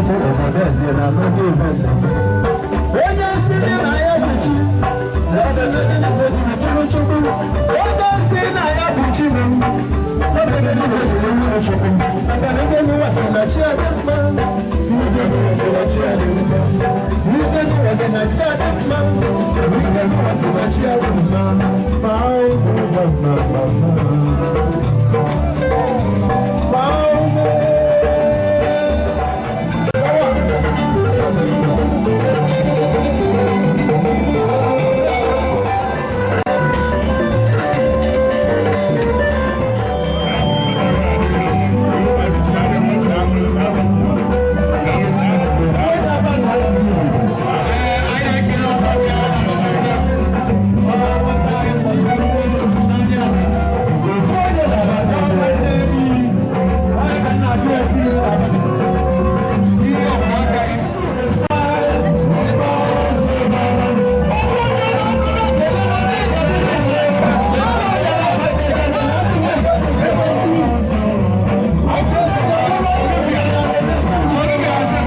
Chukwu obodo eze na n'oge ebe onye si na ya bụ chi eze n'ebe niile jiri jiri Chukwu onye si na ya bụ chi bụ n'ebe niile jiri jiri Chukwu maka na ndị enyi wasị na chi adị mma ndị enyi wasị na chi adị mma ndị enyi wasị na chi adị mma ndị enyi wasị na chi adị mma ma ọ bụ mma